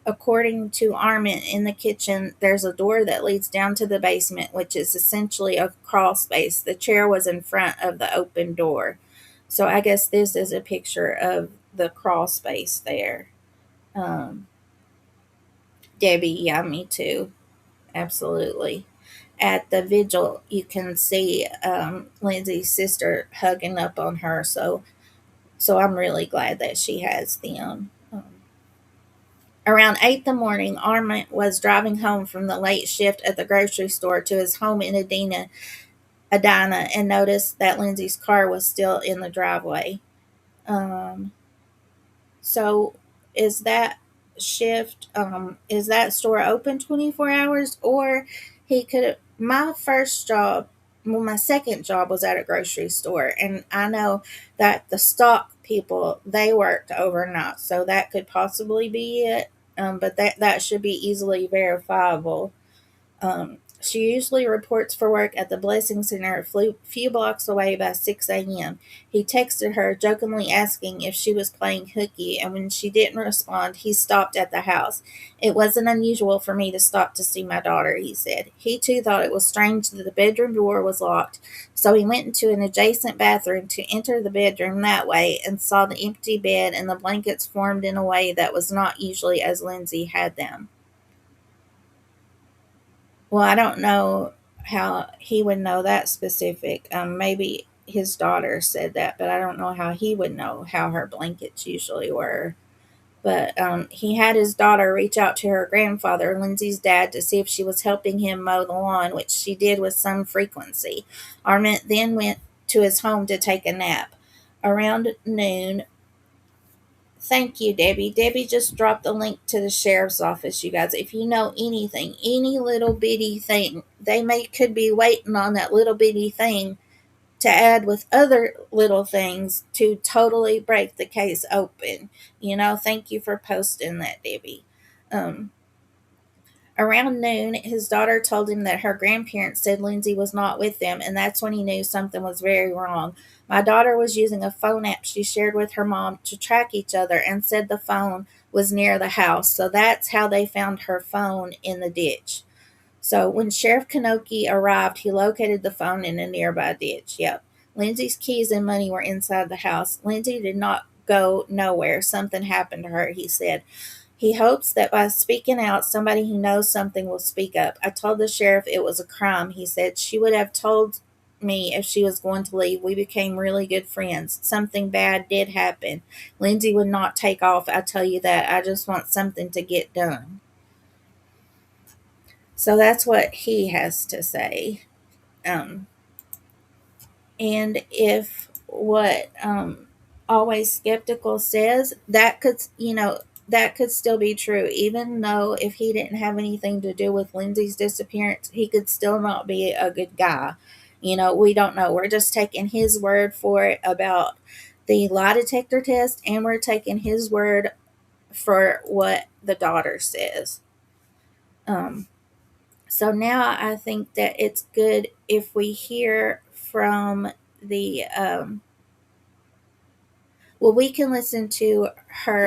Speaker 2: According to Arment, in the kitchen, there's a door that leads down to the basement, which is essentially a crawl space. The chair was in front of the open door. So I guess this is a picture of the crawl space there. Debbie, yeah, me too. Absolutely. At the vigil, you can see Lindsay's sister hugging up on her. So I'm really glad that she has them. Around 8 the morning, Arment was driving home from the late shift at the grocery store to his home in Edina, and noticed that Lindsay's car was still in the driveway. So is that shift, is that store open 24 hours? Or he could, my second job was at a grocery store. And I know that the stock people, they worked overnight. So that could possibly be it. But that should be easily verifiable. She usually reports for work at the Blessing Center a few blocks away by 6 a.m. He texted her, jokingly asking if she was playing hooky, and when she didn't respond, he stopped at the house. It wasn't unusual for me to stop to see my daughter, he said. He too thought it was strange that the bedroom door was locked, so he went into an adjacent bathroom to enter the bedroom that way and saw the empty bed and the blankets formed in a way that was not usually as Lindsey had them. Well, I don't know how he would know that specific. Maybe his daughter said that, but I don't know how he would know how her blankets usually were. But he had his daughter reach out to her grandfather, Lindsay's dad, to see if she was helping him mow the lawn, which she did with some frequency. Arment then went to his home to take a nap. Around noon, thank you, Debbie. Debbie just dropped the link to the sheriff's office, you guys. If you know anything, any little bitty thing, could be waiting on that little bitty thing to add with other little things to totally break the case open. Thank you for posting that, Debbie. Around noon, his daughter told him that her grandparents said Lindsay was not with them, and that's when he knew something was very wrong. My daughter was using a phone app she shared with her mom to track each other and said the phone was near the house, so that's how they found her phone in the ditch. So when Sheriff Kanoki arrived, he located the phone in a nearby ditch. Yep. Lindsay's keys and money were inside the house. Lindsay did not go nowhere. Something happened to her, he said. He hopes that by speaking out, somebody who knows something will speak up. I told the sheriff it was a crime, he said. She would have told me if she was going to leave. We became really good friends. Something bad did happen. Lindsay would not take off, I tell you that. I just want something to get done. So that's what he has to say. And if what Always Skeptical says, that could still be true. Even though if he didn't have anything to do with Lindsay's disappearance, he could still not be a good guy. We don't know. We're just taking his word for it about the lie detector test, and we're taking his word for what the daughter says. So now I think that it's good if we hear from the we can listen to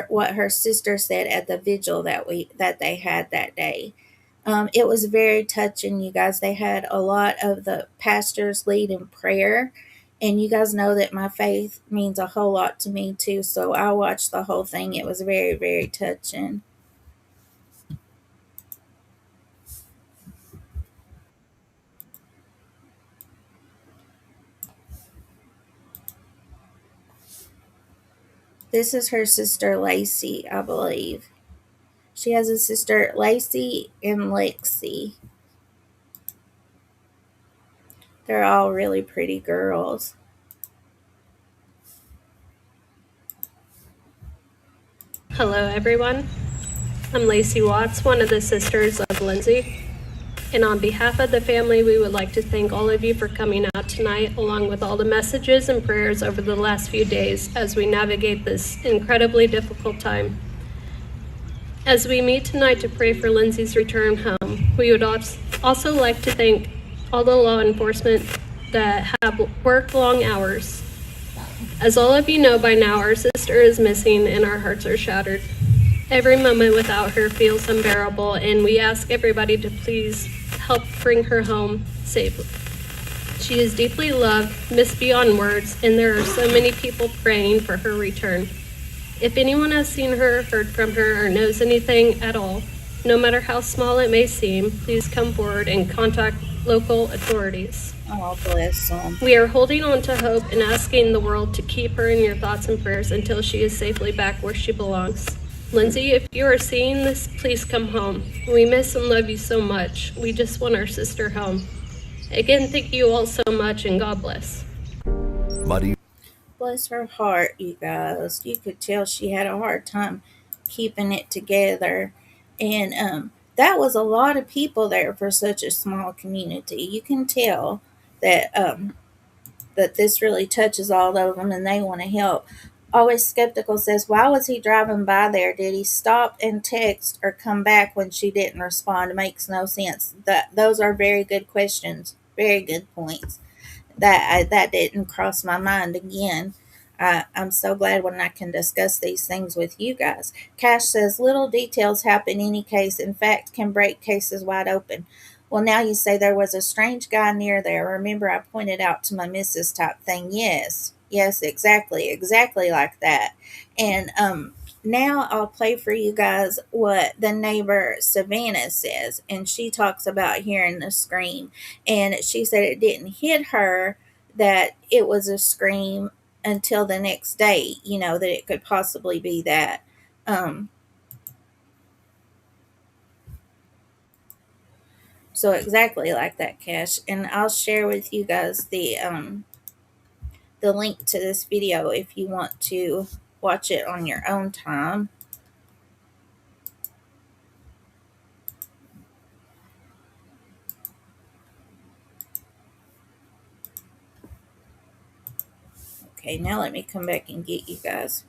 Speaker 2: what her sister said at the vigil that they had that day. It was very touching, you guys. They had a lot of the pastors lead in prayer, and you guys know that my faith means a whole lot to me too. So I watched the whole thing. It was very, very touching. This is her sister Lacey, I believe. She has a sister Lacey and Lexi. They're all really pretty girls.
Speaker 14: Hello everyone, I'm Lacey Watts, one of the sisters of Lindsey. And on behalf of the family, we would like to thank all of you for coming out tonight, along with all the messages and prayers over the last few days as we navigate this incredibly difficult time. As we meet tonight to pray for Lindsey's return home, we would also like to thank all the law enforcement that have worked long hours. As all of you know by now, our sister is missing and our hearts are shattered. Every moment without her feels unbearable, and we ask everybody to please help bring her home safely. She is deeply loved, missed beyond words, and there are so many people praying for her return. If anyone has seen her, heard from her, or knows anything at all, no matter how small it may seem, please come forward and contact local authorities.
Speaker 2: Oh, bless them.
Speaker 14: We are holding on to hope and asking the world to keep her in your thoughts and prayers until she is safely back where she belongs. Lindsey, if you are seeing this, please come home. We miss and love you so much. We just want our sister home. Again, thank you all so much, and God bless.
Speaker 12: Muddy.
Speaker 2: Bless her heart, you guys. You could tell she had a hard time keeping it together. And that was a lot of people there for such a small community. You can tell that that this really touches all of them and they want to help. Always Skeptical says, why was he driving by there? Did he stop and text or come back when she didn't respond? It makes no sense. Those are very good questions. Very good points. That didn't cross my mind again. I'm so glad when I can discuss these things with you guys. Cash says, little details happen any case. In fact, can break cases wide open. Well, now you say there was a strange guy near there. Remember, I pointed out to my missus type thing. Yes, exactly like that. And now I'll play for you guys what the neighbor Savannah says. And she talks about hearing the scream. And she said it didn't hit her that it was a scream until the next day, that it could possibly be that. So exactly like that, Cash. And I'll share with you guys the link to this video if you want to watch it on your own time. Okay, now let me come back and get you guys.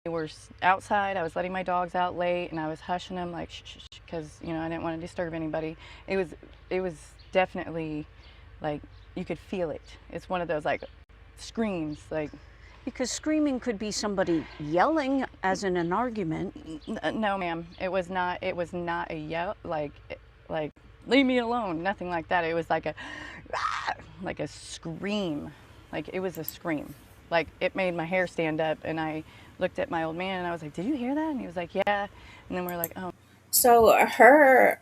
Speaker 15: We were outside. I was letting my dogs out late, and I was hushing them like shh, because I didn't want to disturb anybody. It was definitely like you could feel it. It's one of those like screams, like.
Speaker 11: Because screaming could be somebody yelling, as in an argument.
Speaker 15: No, ma'am. It was not a yell like leave me alone. Nothing like that. It was like a scream. Like it was a scream. Like it made my hair stand up, and I looked at my old man and I was like, "Did you hear that?" And he was like, "Yeah." And then we're like, "Oh."
Speaker 2: So her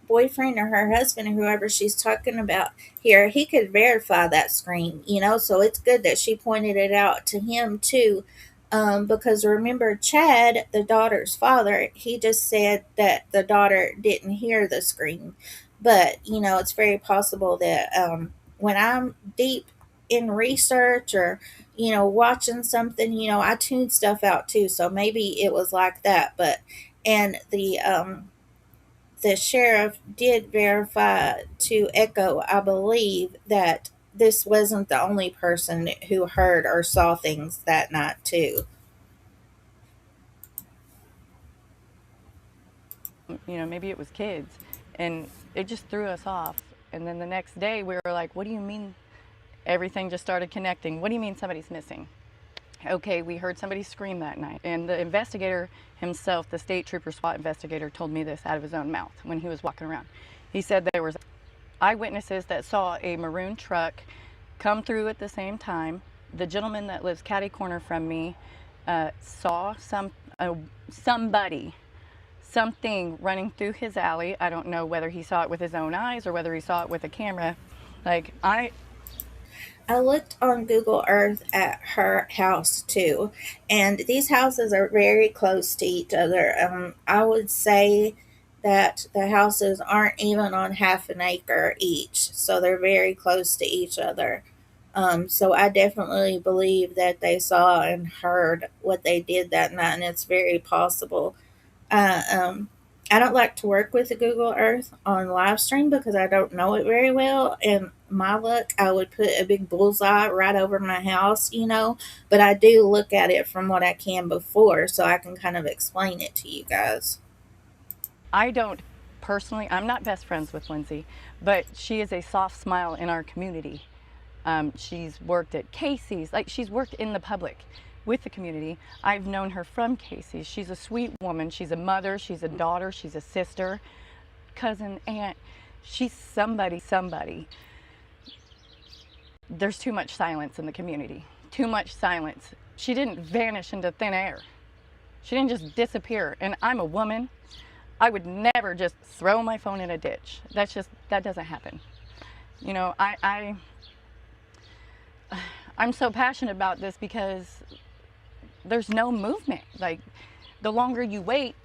Speaker 2: boyfriend or her husband or whoever she's talking about here, he could verify that scream, so it's good that she pointed it out to him too. Because remember, Chad, the daughter's father, he just said that the daughter didn't hear the scream. But, it's very possible that when I'm deep in research or, watching something, I tune stuff out too. So maybe it was like that. And the sheriff did verify to Echo, I believe, that this wasn't the only person who heard or saw things that night too.
Speaker 15: Maybe it was kids, and it just threw us off. And then the next day we were like, what do you mean? Everything just started connecting. What do you mean somebody's missing? Okay, we heard somebody scream that night. And the investigator himself, the state trooper SWAT investigator, told me this out of his own mouth when he was walking around. He said there was eyewitnesses that saw a maroon truck come through at the same time. The gentleman that lives catty corner from me saw something running through his alley. I don't know whether he saw it with his own eyes or whether he saw it with a camera. Like,
Speaker 2: I looked on Google Earth at her house too, and these houses are very close to each other. I would say that the houses aren't even on half an acre each, so they're very close to each other. So I definitely believe that they saw and heard what they did that night, and it's very possible. Uh, um, I don't like to work with the Google Earth on live stream because I don't know it very well. And my luck, I would put a big bullseye right over my house, but I do look at it from what I can before so I can kind of explain it to you guys.
Speaker 15: I don't personally, I'm not best friends with Lindsey, but she is a soft smile in our community. She's worked at Casey's, like she's worked in the public with the community. I've known her from Casey's. She's a sweet woman. She's a mother, she's a daughter, she's a sister, cousin, aunt. She's somebody. There's too much silence in the community. Too much silence. She didn't vanish into thin air. She didn't just disappear. And I'm a woman. I would never just throw my phone in a ditch. That doesn't happen. You know, I'm so passionate about this because there's no movement. Like, the longer you wait,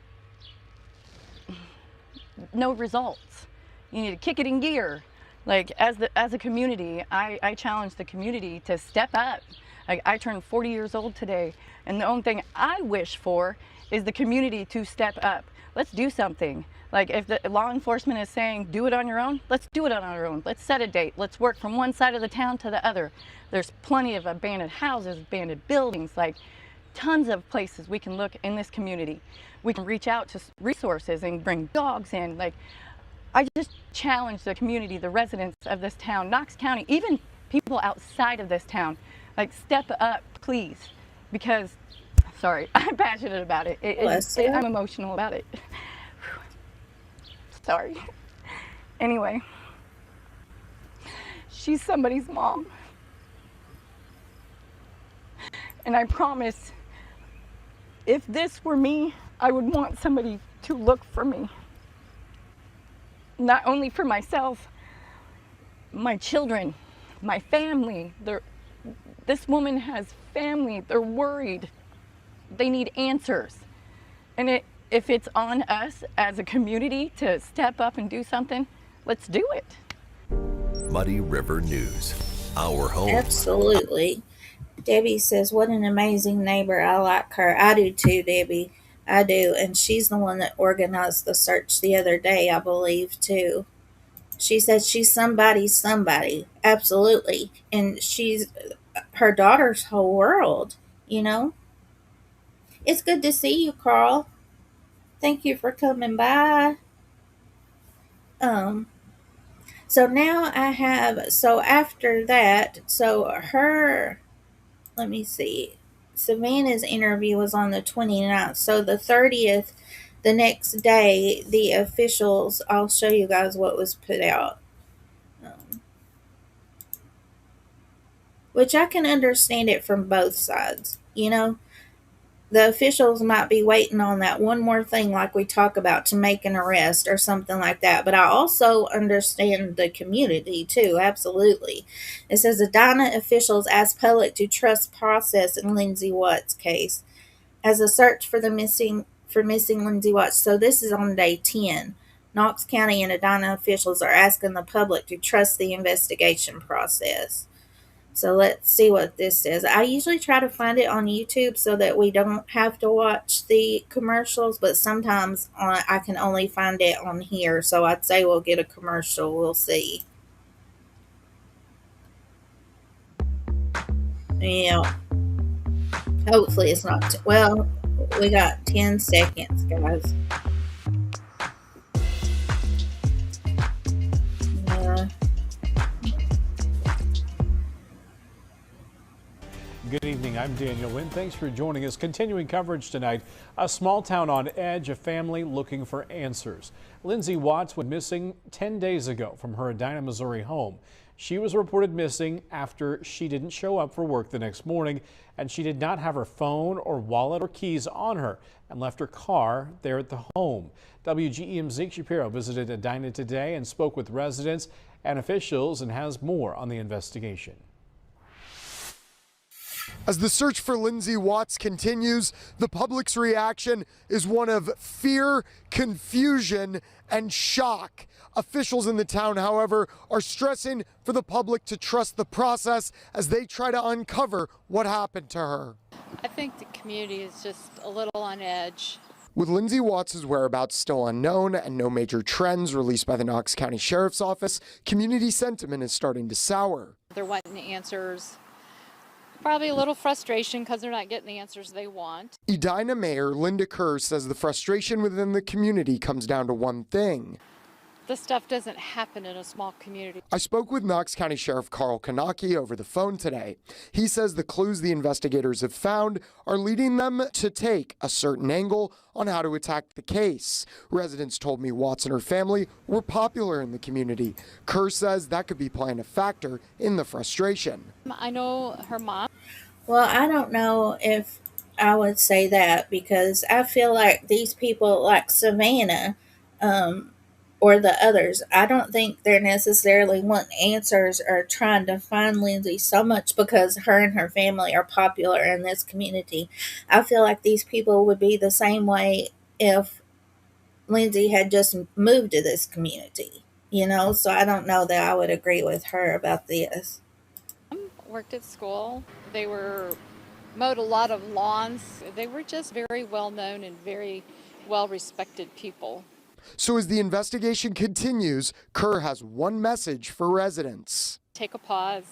Speaker 15: no results. You need to kick it in gear. Like, as a community, I challenge the community to step up. Like, I turned 40 years old today, and the only thing I wish for is the community to step up. Let's do something. Like, if the law enforcement is saying, do it on your own, let's do it on our own. Let's set a date. Let's work from one side of the town to the other. There's plenty of abandoned houses, abandoned buildings, like tons of places we can look in this community. We can reach out to resources and bring dogs in. Like, I just challenge the community, the residents of this town, Knox County, even people outside of this town, like, step up, please, because, sorry, I'm passionate about it. I'm emotional about it. Sorry. Anyway, she's somebody's mom. And I promise, if this were me, I would want somebody to look for me. Not only for myself, my children, my family. This woman has family. They're worried. They need answers. And if it's on us as a community to step up and do something, let's do it.
Speaker 12: Muddy River News, our home.
Speaker 2: Absolutely. Debbie says, what an amazing neighbor. I like her. I do too, Debbie. I do. And she's the one that organized the search the other day, I believe, too. She says she's somebody's somebody. Absolutely. And she's her daughter's whole world, It's good to see you, Carl. Thank you for coming by. So now after that, let me see. Savannah's interview was on the 29th. So the 30th, the next day, the officials, I'll show you guys what was put out. Which I can understand it from both sides, The officials might be waiting on that one more thing like we talk about to make an arrest or something like that. But I also understand the community too, absolutely. It says Edina officials ask public to trust process in Lindsey Watts case as a search for missing Lindsey Watts. So this is on day 10. Knox County and Edina officials are asking the public to trust the investigation process. So let's see what this says. I usually try to find it on YouTube so that we don't have to watch the commercials, but sometimes I can only find it on here. So I'd say we'll get a commercial. We'll see. Yeah. Hopefully it's not. Well, we got 10 seconds, guys.
Speaker 3: Good evening.
Speaker 16: I'm Daniel Wynn. Thanks for joining us. Continuing coverage tonight, a small town on edge, a family looking for answers. Lindsey Watts went missing 10 days ago from her Edina, Missouri home. She was reported missing after she didn't show up for work the next morning, and she did not have her phone or wallet or keys on her and left her car there at the home. WGEM's Zeke Shapiro visited Edina today and spoke with residents and officials and has more on the investigation.
Speaker 17: As the search for Lindsey Watts continues, the public's reaction is one of fear, confusion, and shock. Officials in the town, however, are stressing for the public to trust the process as they try to uncover what happened to her.
Speaker 18: I think the community is just a little on edge.
Speaker 17: With Lindsey Watts' whereabouts still unknown and no major trends released by the Knox County Sheriff's Office, community sentiment is starting to sour.
Speaker 18: They're wanting answers. Probably a little frustration because they're not getting the answers they want.
Speaker 17: Edina Mayor Linda Kerr says the frustration within the community comes down to one thing.
Speaker 18: This stuff doesn't happen in a small community.
Speaker 17: I spoke with Knox County Sheriff Carl Kanaki over the phone today. He says the clues the investigators have found are leading them to take a certain angle on how to attack the case. Residents told me Watts and her family were popular in the community. Kerr says that could be playing a factor in the frustration.
Speaker 18: I know her mom.
Speaker 2: Well, I don't know if I would say that, because I feel like these people like Savannah, or the others, I don't think they're necessarily wanting answers or trying to find Lindsey so much because her and her family are popular in this community. I feel like these people would be the same way if Lindsey had just moved to this community, so I don't know that I would agree with her about this.
Speaker 18: Worked at school. They mowed a lot of lawns. They were just very well known and very well respected people.
Speaker 17: So as the investigation continues, Kerr has one message for residents.
Speaker 18: Take a pause,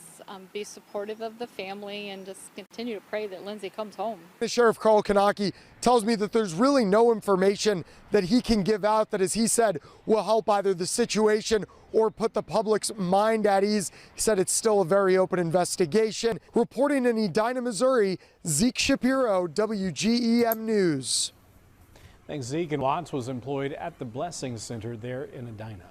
Speaker 18: be supportive of the family, and just continue to pray that Lindsey comes home.
Speaker 17: The Sheriff Carl Kanaki tells me that there's really no information that he can give out that, as he said, will help either the situation or put the public's mind at ease. He said it's still a very open investigation. Reporting in Edina, Missouri, Zeke Shapiro, WGEM News.
Speaker 16: Thanks, Zeke. And Watts was employed at the Blessing Center there in Edina.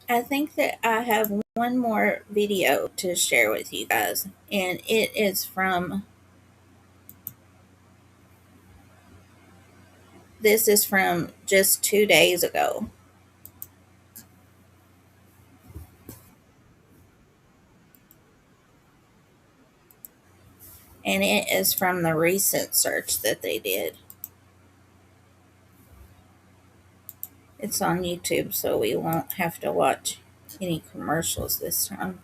Speaker 2: I think that I have one more video to share with you guys, and it is this is from just 2 days ago. And it is from the recent search that they did. It's on YouTube, so we won't have to watch any commercials this time.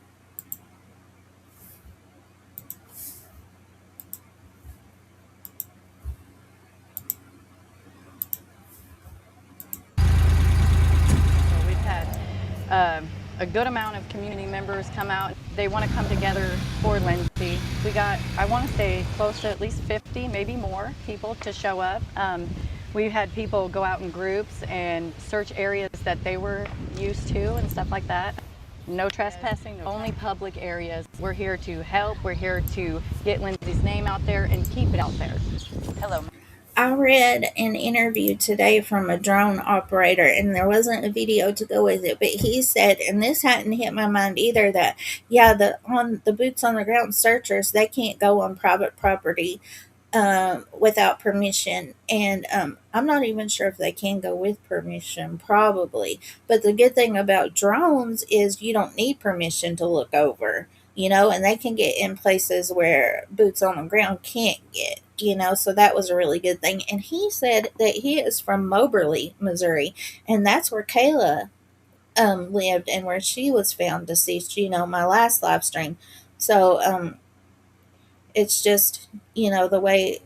Speaker 15: We've had a good amount of community members come out. They want to come together for Lindsey. We got, I want to say, close to at least 50, maybe more people to show up. We've had people go out in groups and search areas that they were used to and stuff like that. No trespassing, only public areas. We're here to help. We're here to get Lindsey's name out there and keep it out there. Hello.
Speaker 2: I read an interview today from a drone operator, and there wasn't a video to go with it, but he said, and this hadn't hit my mind either, that the boots on the ground searchers, they can't go on private property without permission, and I'm not even sure if they can go with permission, probably. But the good thing about drones is you don't need permission to look over, and they can get in places where boots on the ground can't get. So that was a really good thing. And he said that he is from Moberly, Missouri, and that's where Kayla lived and where she was found deceased, my last live stream. So it's just, the way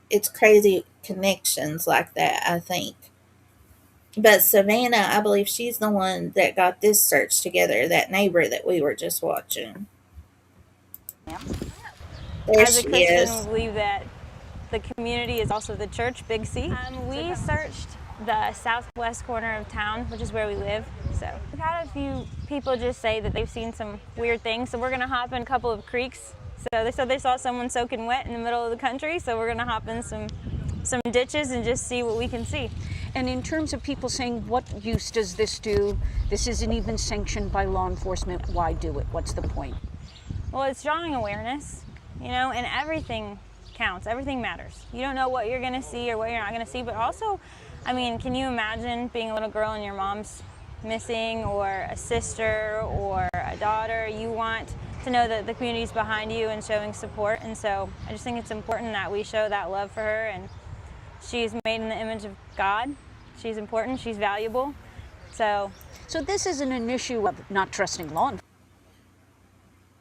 Speaker 2: it's crazy connections like that, I think. But Savannah, I believe she's the one that got this search together, that neighbor that we were just watching. There
Speaker 19: As a
Speaker 2: she
Speaker 19: Christian,
Speaker 2: is.
Speaker 19: we believe that the community is also the church, Big C. We searched the southwest corner of town, which is where we live, So we've had a few people just say that they've seen some weird things, so we're gonna hop in a couple of creeks. So they said they saw someone soaking wet in the middle of the country, so we're gonna hop in some ditches and just see what we can see.
Speaker 11: And in terms of people saying, what use does this do? This isn't even sanctioned by law enforcement. Why do it? What's the point?
Speaker 19: Well, it's drawing awareness, you know, and everything counts. Everything matters. You don't know what you're going to see or what you're not going to see, but also, I mean, can you imagine being a little girl and your mom's missing, or a sister or a daughter? You want to know that the community's behind you and showing support, and so I just think it's important that we show that love for her. And she's made in the image of God. She's important. She's valuable. So
Speaker 11: this isn't an issue of not trusting law enforcement.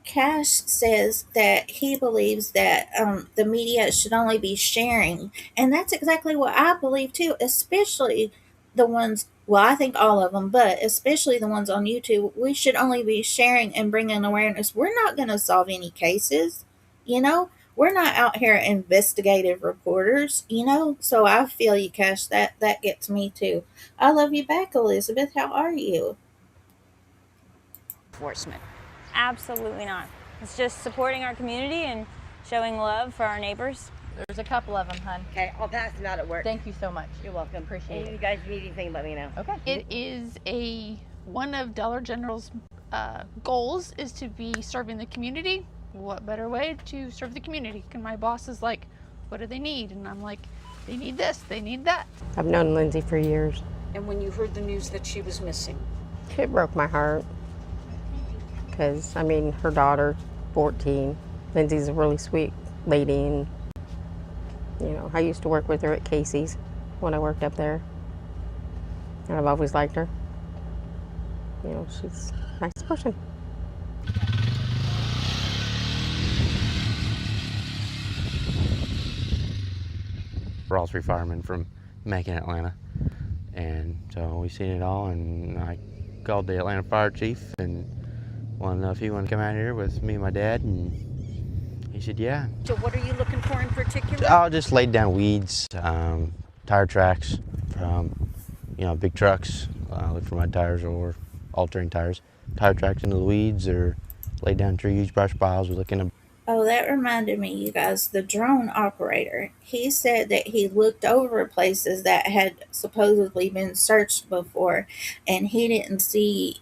Speaker 2: Cash says that he believes that the media should only be sharing. And that's exactly what I believe too, especially the ones, well, I think all of them, but especially the ones on YouTube. We should only be sharing and bringing awareness. We're not going to solve any cases, you know? We're not out here investigative reporters, you know? So I feel you, Cash. That gets me too. I love you back, Elizabeth. How are you?
Speaker 11: Enforcement.
Speaker 19: absolutely not. It's just supporting our community and showing love for our neighbors.
Speaker 20: There's a couple of them, hun.
Speaker 21: Okay, I'll pass them out at work.
Speaker 20: Thank you so much.
Speaker 21: You're welcome.
Speaker 20: Appreciate
Speaker 21: And
Speaker 20: it.
Speaker 21: you guys need anything, let me know.
Speaker 20: Okay.
Speaker 22: It is one of Dollar General's goals is to be serving the community. What better way to serve the community? And my boss is like, what do they need? And I'm like, they need this, they need that.
Speaker 23: I've known Lindsey for years.
Speaker 11: And when you heard the news that she was missing?
Speaker 23: It broke my heart. Because, I mean, her daughter, 14. Lindsey's a really sweet lady, and, you know, I used to work with her at Casey's when I worked up there. And I've always liked her. You know, she's a nice person.
Speaker 24: We're all three firemen from Macon, Atlanta. And so we seen it all, and I called the Atlanta fire chief and wanted to know if he wanted to come out here with me and my dad, and he said yeah.
Speaker 11: So what are you looking for in particular?
Speaker 24: I just laid down weeds, tire tracks from, you know, big trucks. Look for mud tires or all-terrain tires. Tire tracks into the weeds, or laid down trees, brush piles. We're looking to.
Speaker 2: Oh, that reminded me, you guys, the drone operator. He said that he looked over places that had supposedly been searched before, and he didn't see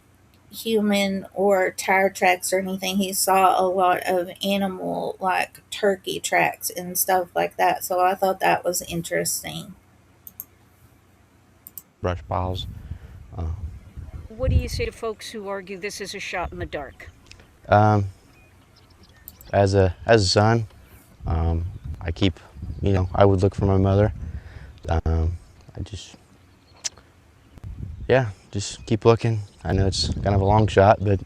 Speaker 2: human or tire tracks or anything. He saw a lot of animal, like turkey tracks and stuff like that. So I thought that was interesting.
Speaker 24: Brush piles.
Speaker 11: What do you say to folks who argue this is a shot in the dark?
Speaker 24: As a son, I keep, you know, I would look for my mother. I just keep looking. I know it's kind of a long shot, but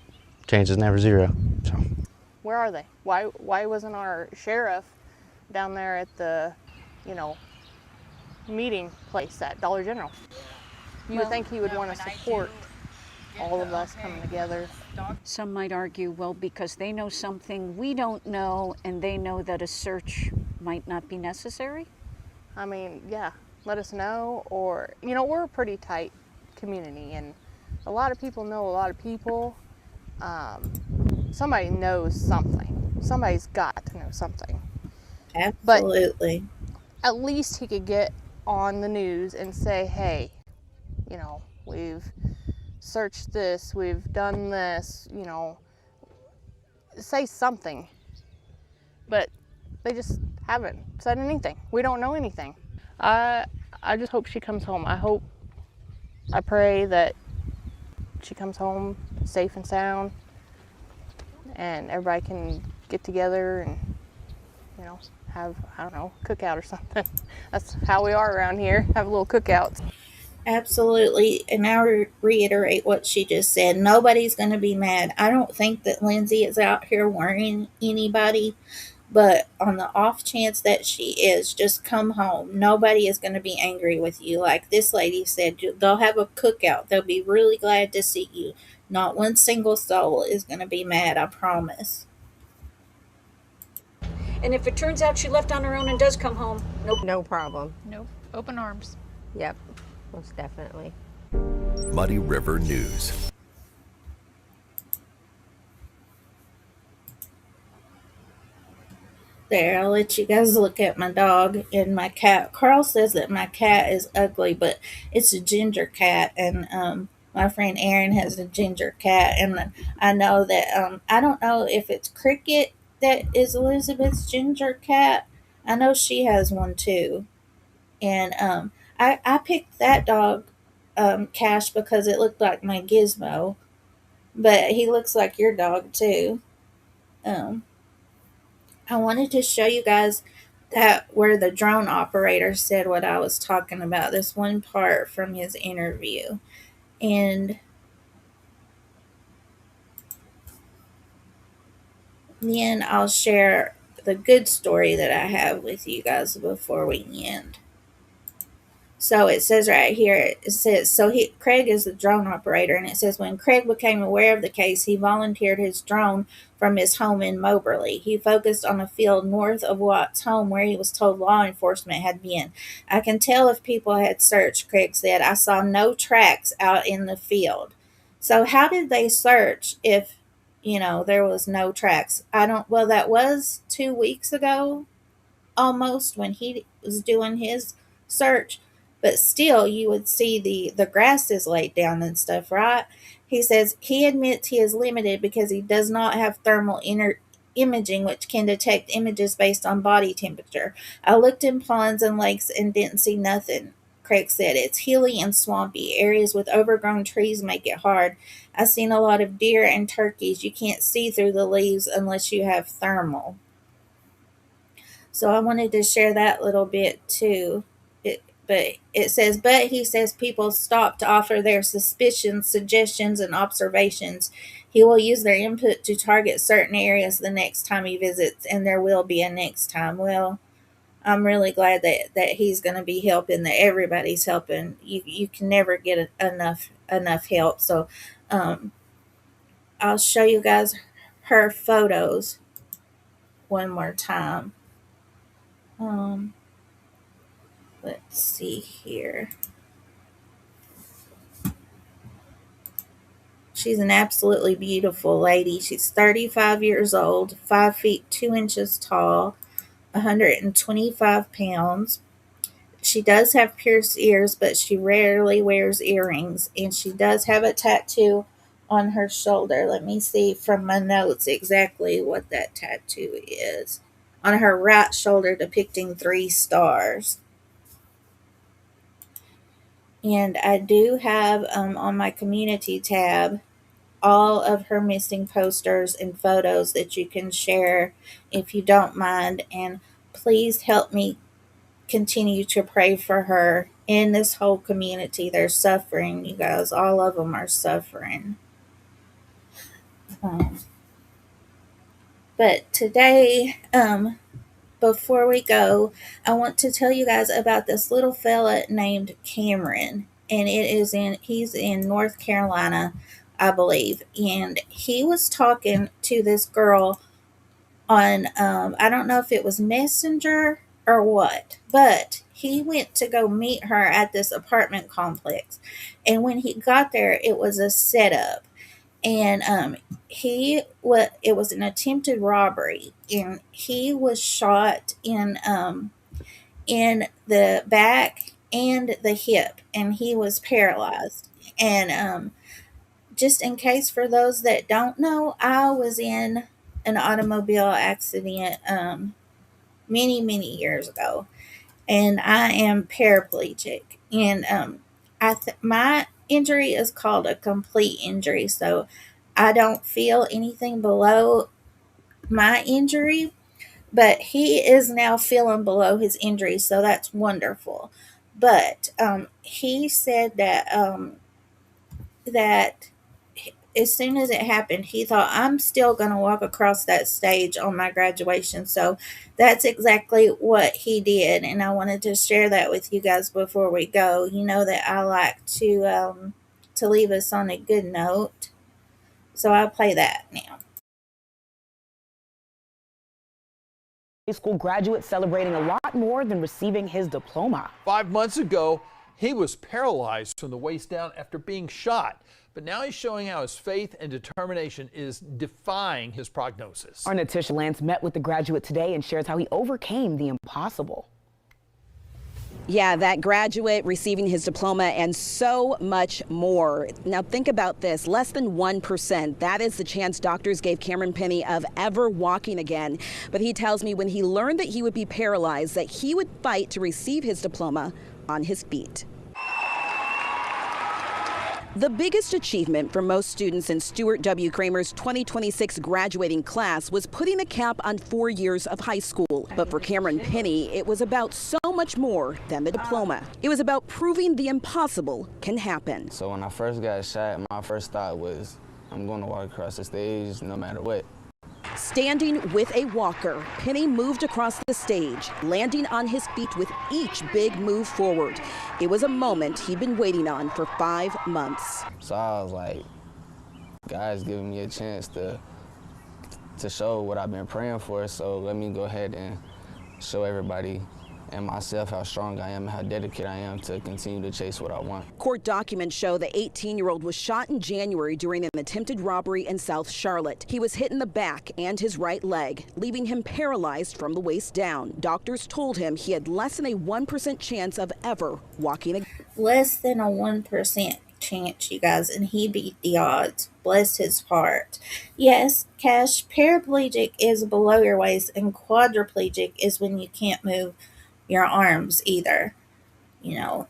Speaker 24: chance is never zero. So.
Speaker 15: Where are they? Why wasn't our sheriff down there at the, you know, meeting place at Dollar General? You would think he would want to support all of us coming together.
Speaker 11: Some might argue, well, because they know something we don't know, and they know that a search might not be necessary?
Speaker 15: I mean, yeah, let us know. Or, you know, we're a pretty tight community, and a lot of people know a lot of people. Somebody knows something. Somebody's got to know something.
Speaker 2: Absolutely.
Speaker 15: But at least he could get on the news and say, hey, you know, we've searched this, we've done this, you know, say something. But they just haven't said anything. We don't know anything. I just hope she comes home. I pray that she comes home safe and sound, and everybody can get together and, you know, have, I don't know, cookout or something. That's how we are around here, have a little cookout.
Speaker 2: Absolutely. And I reiterate what she just said. Nobody's going to be mad. I don't think that Lindsey is out here worrying anybody, but on the off chance that she is, just come home. Nobody is going to be angry with you. Like this lady said, they'll have a cookout. They'll be really glad to see you. Not one single soul is going to be mad, I promise.
Speaker 11: And if it turns out she left on her own and does come home,
Speaker 23: No problem.
Speaker 22: Nope. Open arms.
Speaker 23: Yep, most definitely.
Speaker 12: Muddy River News.
Speaker 2: There, I'll let you guys look at my dog and my cat. Carl says that my cat is ugly, but it's a ginger cat, and my friend Erin has a ginger cat, and I know that I don't know if it's Cricket that is Elizabeth's ginger cat. I know she has one too, and I picked that dog, Cash, because it looked like my Gizmo, but he looks like your dog too. Um, I wanted to show you guys that where the drone operator said what I was talking about, this one part from his interview. And then I'll share the good story that I have with you guys before we end. So it says right here, it says, Craig is the drone operator, and it says, when Craig became aware of the case, he volunteered his drone from his home in Moberly. He focused on a field north of Watt's home where he was told law enforcement had been. I can tell if people had searched, Craig said. I saw no tracks out in the field. So how did they search if, there was no tracks? Well, that was 2 weeks ago, almost, when he was doing his search, but still you would see the grass is laid down and stuff, right? He says he admits he is limited because he does not have thermal imaging, which can detect images based on body temperature. I looked in ponds and lakes and didn't see nothing, Craig said. It's hilly and swampy. Areas with overgrown trees make it hard. I've seen a lot of deer and turkeys. You can't see through the leaves unless you have thermal. So I wanted to share that little bit too. But he says people stop to offer their suspicions, suggestions, and observations. He will use their input to target certain areas the next time he visits, and there will be a next time. Well, I'm really glad that he's going to be helping, that everybody's helping. You can never get enough help. So I'll show you guys her photos one more time. Let's see here. She's an absolutely beautiful lady. She's 35 years old, 5 feet 2 inches tall, 125 pounds. She does have pierced ears, but she rarely wears earrings. And she does have a tattoo on her shoulder. Let me see from my notes exactly what that tattoo is. On her right shoulder, depicting 3 stars. And I do have on my community tab all of her missing posters and photos that you can share if you don't mind. And please help me continue to pray for her in this whole community. They're suffering, you guys. All of them are suffering. But today, before we go, I want to tell you guys about this little fella named Cameron. And he's in North Carolina, I believe. And he was talking to this girl on, I don't know if it was Messenger or what, but he went to go meet her at this apartment complex. And when he got there, it was a setup. And it was an attempted robbery, and he was shot in the back and the hip, and he was paralyzed. And just in case, for those that don't know, I was in an automobile accident many years ago, and I am paraplegic. And my injury is called a complete injury, so I don't feel anything below my injury, but he is now feeling below his injury, so that's wonderful. But he said that as soon as it happened, he thought, I'm still going to walk across that stage on my graduation. So that's exactly what he did. And I wanted to share that with you guys before we go. You know that I like to leave us on a good note. So I'll play that now.
Speaker 1: High school graduate celebrating a lot more than receiving his diploma.
Speaker 7: 5 months ago,
Speaker 1: He was paralyzed from the waist down after being shot, but now he's showing how his faith and determination is defying his prognosis.
Speaker 7: Our Natisha Lance met with the graduate today and shares how he overcame the impossible.
Speaker 8: Yeah, that graduate receiving his diploma and so much more. Now think about this, less than 1%. That is the chance doctors gave Cameron Penny of ever walking again. But he tells me when he learned that he would be paralyzed, that he would fight to receive his diploma on his feet. The biggest achievement for most students in Stuart W. Kramer's 2026 graduating class was putting a cap on 4 years of high school. But for Cameron Penny, it was about so much more than the diploma. It was about proving the impossible can happen.
Speaker 20: So when I first got shot, my first thought was, I'm going to walk across the stage no matter what.
Speaker 8: Standing with a walker, Penny moved across the stage, landing on his feet with each big move forward. It was a moment he'd been waiting on for 5 months.
Speaker 20: So I was like, God's giving me a chance to show what I've been praying for, so let me go ahead and show everybody and myself how strong I am and how dedicated I am to continue to chase what I want.
Speaker 8: Court documents show the 18-year-old was shot in January during an attempted robbery in South Charlotte. He was hit in the back and his right leg, leaving him paralyzed from the waist down. Doctors told him he had less than a 1% chance of ever walking again.
Speaker 2: Less than a 1% chance, you guys, and he beat the odds. Bless his heart. Yes, Cash, paraplegic is below your waist, and quadriplegic is when you can't move your arms either. You know,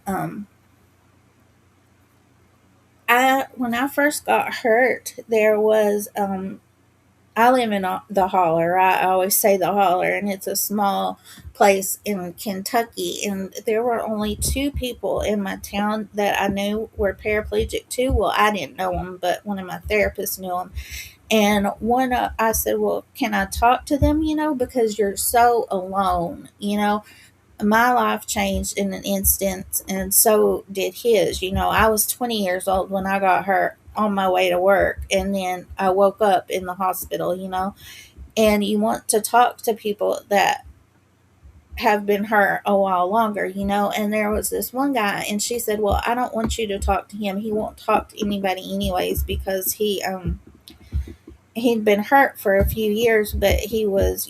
Speaker 2: when I first got hurt, there was I live in the Holler. I always say the Holler, and it's a small place in Kentucky, and there were only 2 people in my town that I knew were paraplegic too. Well, I didn't know them, but one of my therapists knew them. And I said, well, can I talk to them, because you're so alone, My life changed in an instant, and so did his. I was 20 years old when I got hurt on my way to work, and then I woke up in the hospital, and you want to talk to people that have been hurt a while longer, and there was this one guy, and she said, well, I don't want you to talk to him. He won't talk to anybody anyways, because he'd been hurt for a few years, but he was,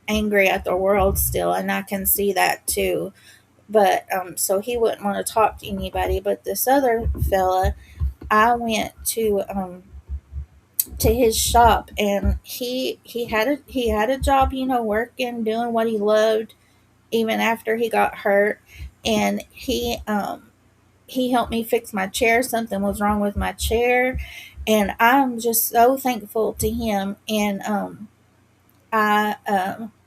Speaker 2: angry at the world still, and I can see that too. But so he wouldn't want to talk to anybody. But this other fella, I went to his shop, and he had a job, working, doing what he loved, even after he got hurt. And he helped me fix my chair. Something was wrong with my chair, and I'm just so thankful to him. And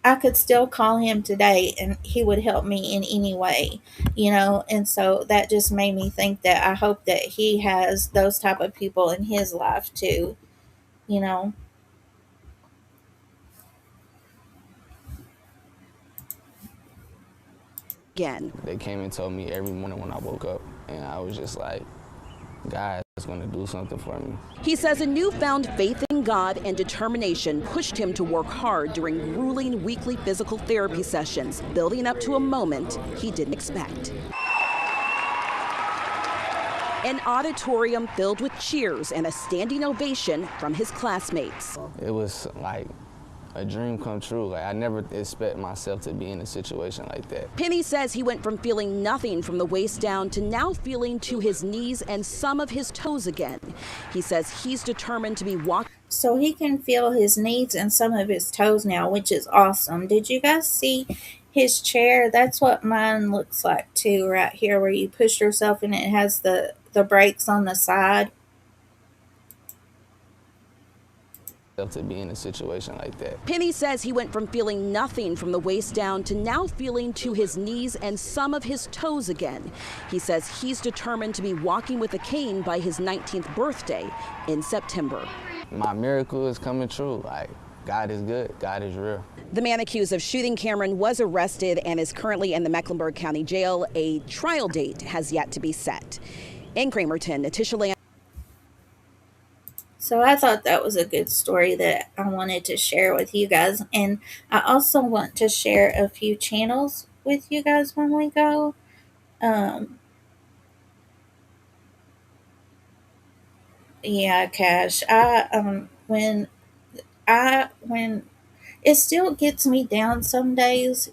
Speaker 2: I could still call him today, and he would help me in any way, and so that just made me think that I hope that he has those type of people in his life too,
Speaker 8: Again.
Speaker 20: They came and told me every morning when I woke up, and I was just like, God is going to do something for me.
Speaker 8: He says a newfound faith in God and determination pushed him to work hard during grueling weekly physical therapy sessions, building up to a moment he didn't expect. An auditorium filled with cheers and a standing ovation from his classmates.
Speaker 20: It was like a dream come true. Like, I never expect myself to be in a situation like that.
Speaker 8: Penny says he went from feeling nothing from the waist down to now feeling to his knees and some of his toes again. He says he's determined to be walking.
Speaker 2: So he can feel his knees and some of his toes now, which is awesome. Did you guys see his chair? That's what mine looks like too, right here, where you push yourself and it has the brakes on the side.
Speaker 20: To be in a situation like that.
Speaker 8: Penny says he went from feeling nothing from the waist down to now feeling to his knees and some of his toes again. He says he's determined to be walking with a cane by his 19th birthday in September.
Speaker 20: My miracle is coming true. Like, God is good. God is real.
Speaker 8: The man accused of shooting Cameron was arrested and is currently in the Mecklenburg County Jail. A trial date has yet to be set. In Cramerton, Natisha Lance. So I thought that was a good story that I wanted to share with you guys. And I also want to share a few channels with you guys when we go.
Speaker 2: Yeah, Cash. When it still gets me down some days,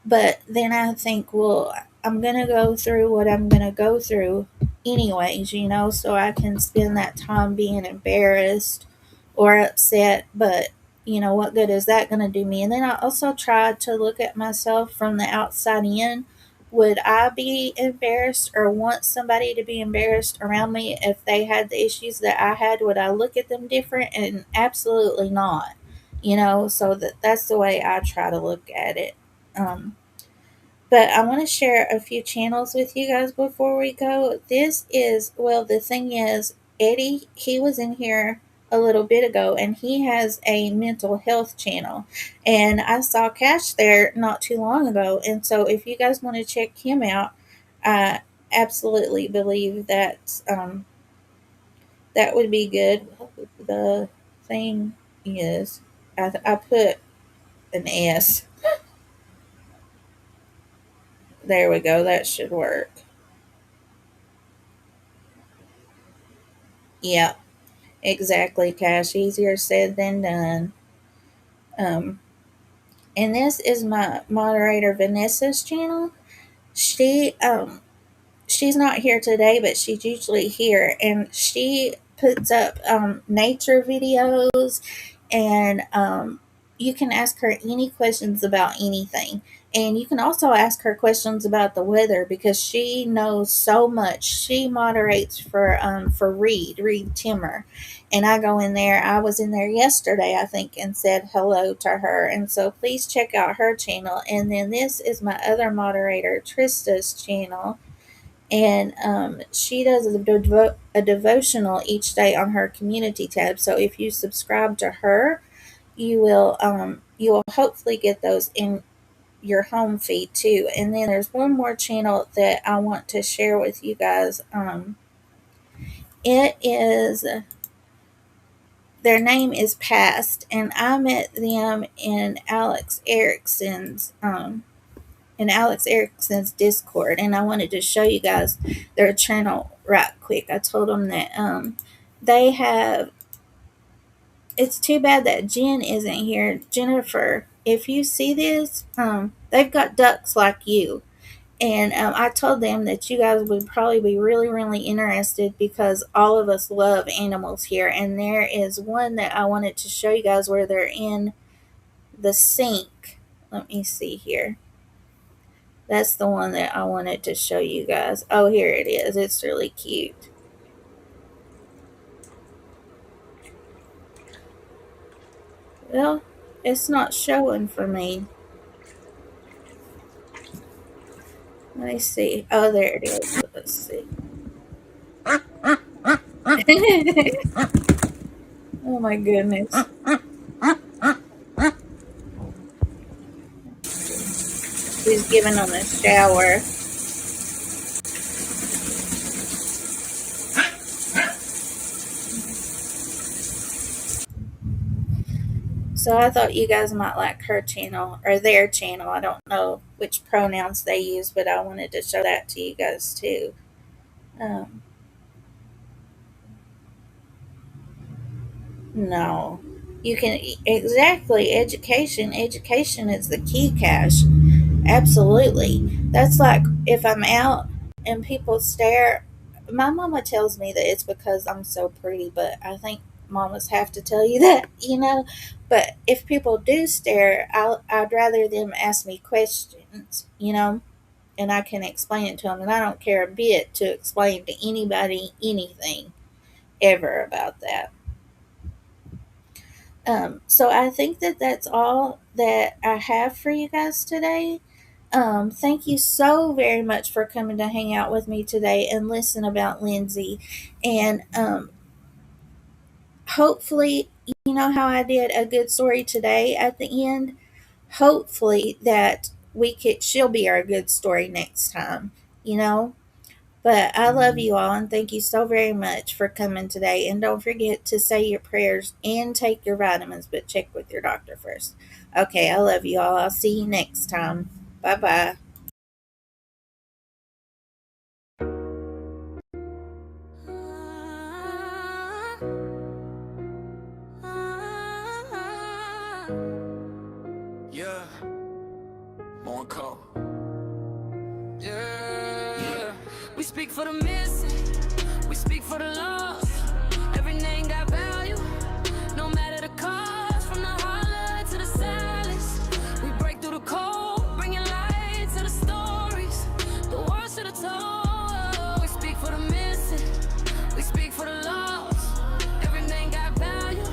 Speaker 2: but then I think, well, I'm going to go through what I'm going to go through anyways, so I can spend that time being embarrassed or upset. But, what good is that going to do me? And then I also try to look at myself from the outside in. Would I be embarrassed or want somebody to be embarrassed around me if they had the issues that I had? Would I look at them different? And absolutely not. So that's the way I try to look at it. Um, but I want to share a few channels with you guys before we go. The thing is, Eddie, he was in here a little bit ago and he has a mental health channel. And I saw Cash there not too long ago. And so if you guys want to check him out, I absolutely believe that would be good. The thing is, I put an S. There we go. That should work. Yep. Exactly, Cash. Easier said than done. Um, and this is my moderator Vanessa's channel. She's not here today, but she's usually here, and she puts up nature videos, and you can ask her any questions about anything. And you can also ask her questions about the weather because she knows so much. She moderates for Reed Timmer, and I go in there. I was in there yesterday, I think, and said hello to her. And so please check out her channel. And then this is my other moderator, Trista's channel, and she does a devotional each day on her community tab. So if you subscribe to her, you will hopefully get those in your home feed too. And then there's one more channel that I want to share with you guys. It is their name is Past, and I met them in Alex Erickson's Discord, and I wanted to show you guys their channel right quick. I told them that they have. It's too bad that Jen isn't here. Jennifer, if you see this, they've got ducks like you. And I told them that you guys would probably be really, really interested because all of us love animals here. And there is one that I wanted to show you guys where they're in the sink. Let me see here. That's the one that I wanted to show you guys. Oh, here it is. It's really cute. Well, it's not showing for me. Let me see. Oh, there it is. Let's see. Oh my goodness. She's giving them a shower. So I thought you guys might like her channel or their channel. I don't know which pronouns they use, but I wanted to show that to you guys too. No, you can exactly education. Education is the key, Cash. Absolutely. That's like if I'm out and people stare. My mama tells me that it's because I'm so pretty, but I think mamas have to tell you that. But if people do stare, I'd rather them ask me questions, and I can explain it to them. And I don't care a bit to explain to anybody anything ever about that. So I think that that's all that I have for you guys today. Thank you so very much for coming to hang out with me today and listen about Lindsey. And hopefully, you know how I did a good story today at the end. Hopefully that she'll be our good story next time. But I love you all and thank you so very much for coming today. And don't forget to say your prayers and take your vitamins, but check with your doctor first. Okay, I love you all. I'll see you next time. Bye bye.
Speaker 4: on call. Yeah. We speak for the missing, we speak for the lost. Every name got value, no matter the cost. From the holler to the silence, we break through the cold, bringing light to the stories the world should have told. We speak for the missing, we speak for the lost. Every name got value,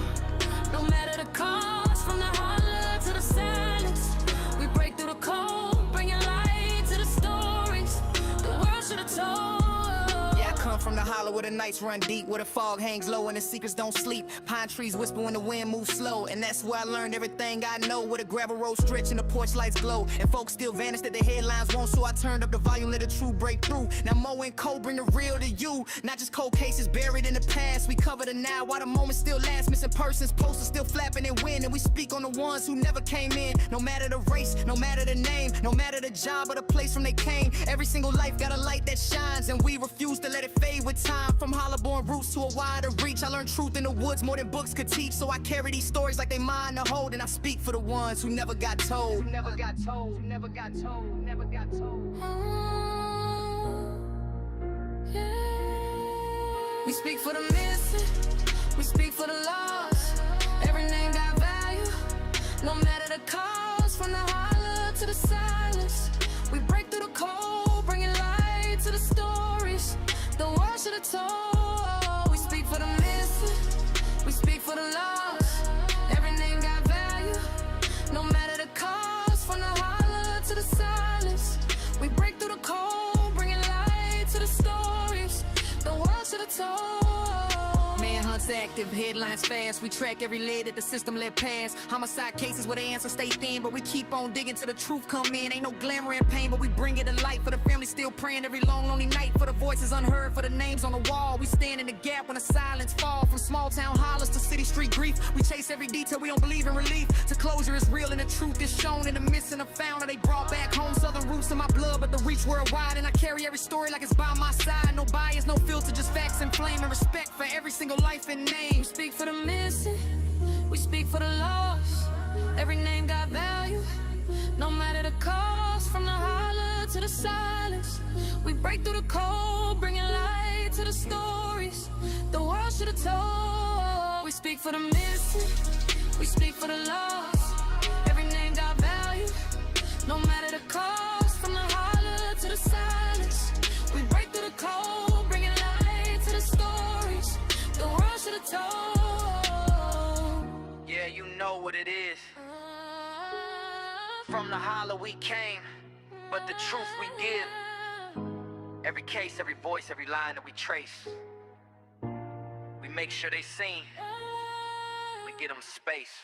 Speaker 4: no matter the cost. From the holler to the silence, we break through the cold, bringing light to the stories the world should have told.
Speaker 5: Come from the hollow where the nights run deep, where the fog hangs low and the secrets don't sleep. Pine trees whisper when the wind moves slow, and that's where I learned everything I know. Where the gravel road stretch and the porch lights glow, and folks still vanish that the headlines won't. So I turned up the volume, let the truth break through. Now Mo and Cole bring the real to you, not just cold cases buried in the past. We cover the now while the moment still lasts. Missing persons, posters still flapping and winning. We speak on the ones who never came in. No matter the race, no matter the name, no matter the job or the place from they came. Every single life got a light that shines, and we refuse to let it fade with time. From hollow-born roots to a wider reach, I learned truth in the woods more than books could teach. So I carry these stories like they mine to hold, and I speak for the ones who never got told. Who never got told, who never got told, who never got told.
Speaker 4: We speak for the missing, we speak for the lost. Every name got value, no matter the cost. From the holler to the silence, we break through the cold, bringing light to the stories the world should have told. We speak for the missing, we speak for the lost. Every name got value, no matter the cost. From the holler to the silence, we break through the cold, bringing light to the stories the world should have told.
Speaker 5: Manhunt's active, headlines fast. We track every lead that the system let pass. Homicide cases where the answers stay thin, but we keep on digging till the truth come in. Ain't no glamour and pain, but we bring it to light. For the family still praying every long, lonely night. For the voices unheard, for the names on the wall. We stand in the gap when the silence fall. From small town hollers to city street grief, we chase every detail, we don't believe in relief. To closure is real and the truth is shown. In the missing of found, or they brought back home. Southern roots in my blood, but the reach worldwide. And I carry every story like it's by my side. No bias, no filter, just facts and flame. And respect for every single life and name.
Speaker 4: We speak for the missing, we speak for the lost. Every name got value, no matter the cost. From the holler to the silence, we break through the cold, bringing light to the stories the world should have told. We speak for the missing, we speak for the lost. Every name got value, no matter the cost. From the holler to the silence, we break through the cold, bringing light to the stories the world should have told.
Speaker 5: Yeah, you know what it is. From the holler we came, but the truth we give. Every case, every voice, every line that we trace, we make sure they seen. We get them space.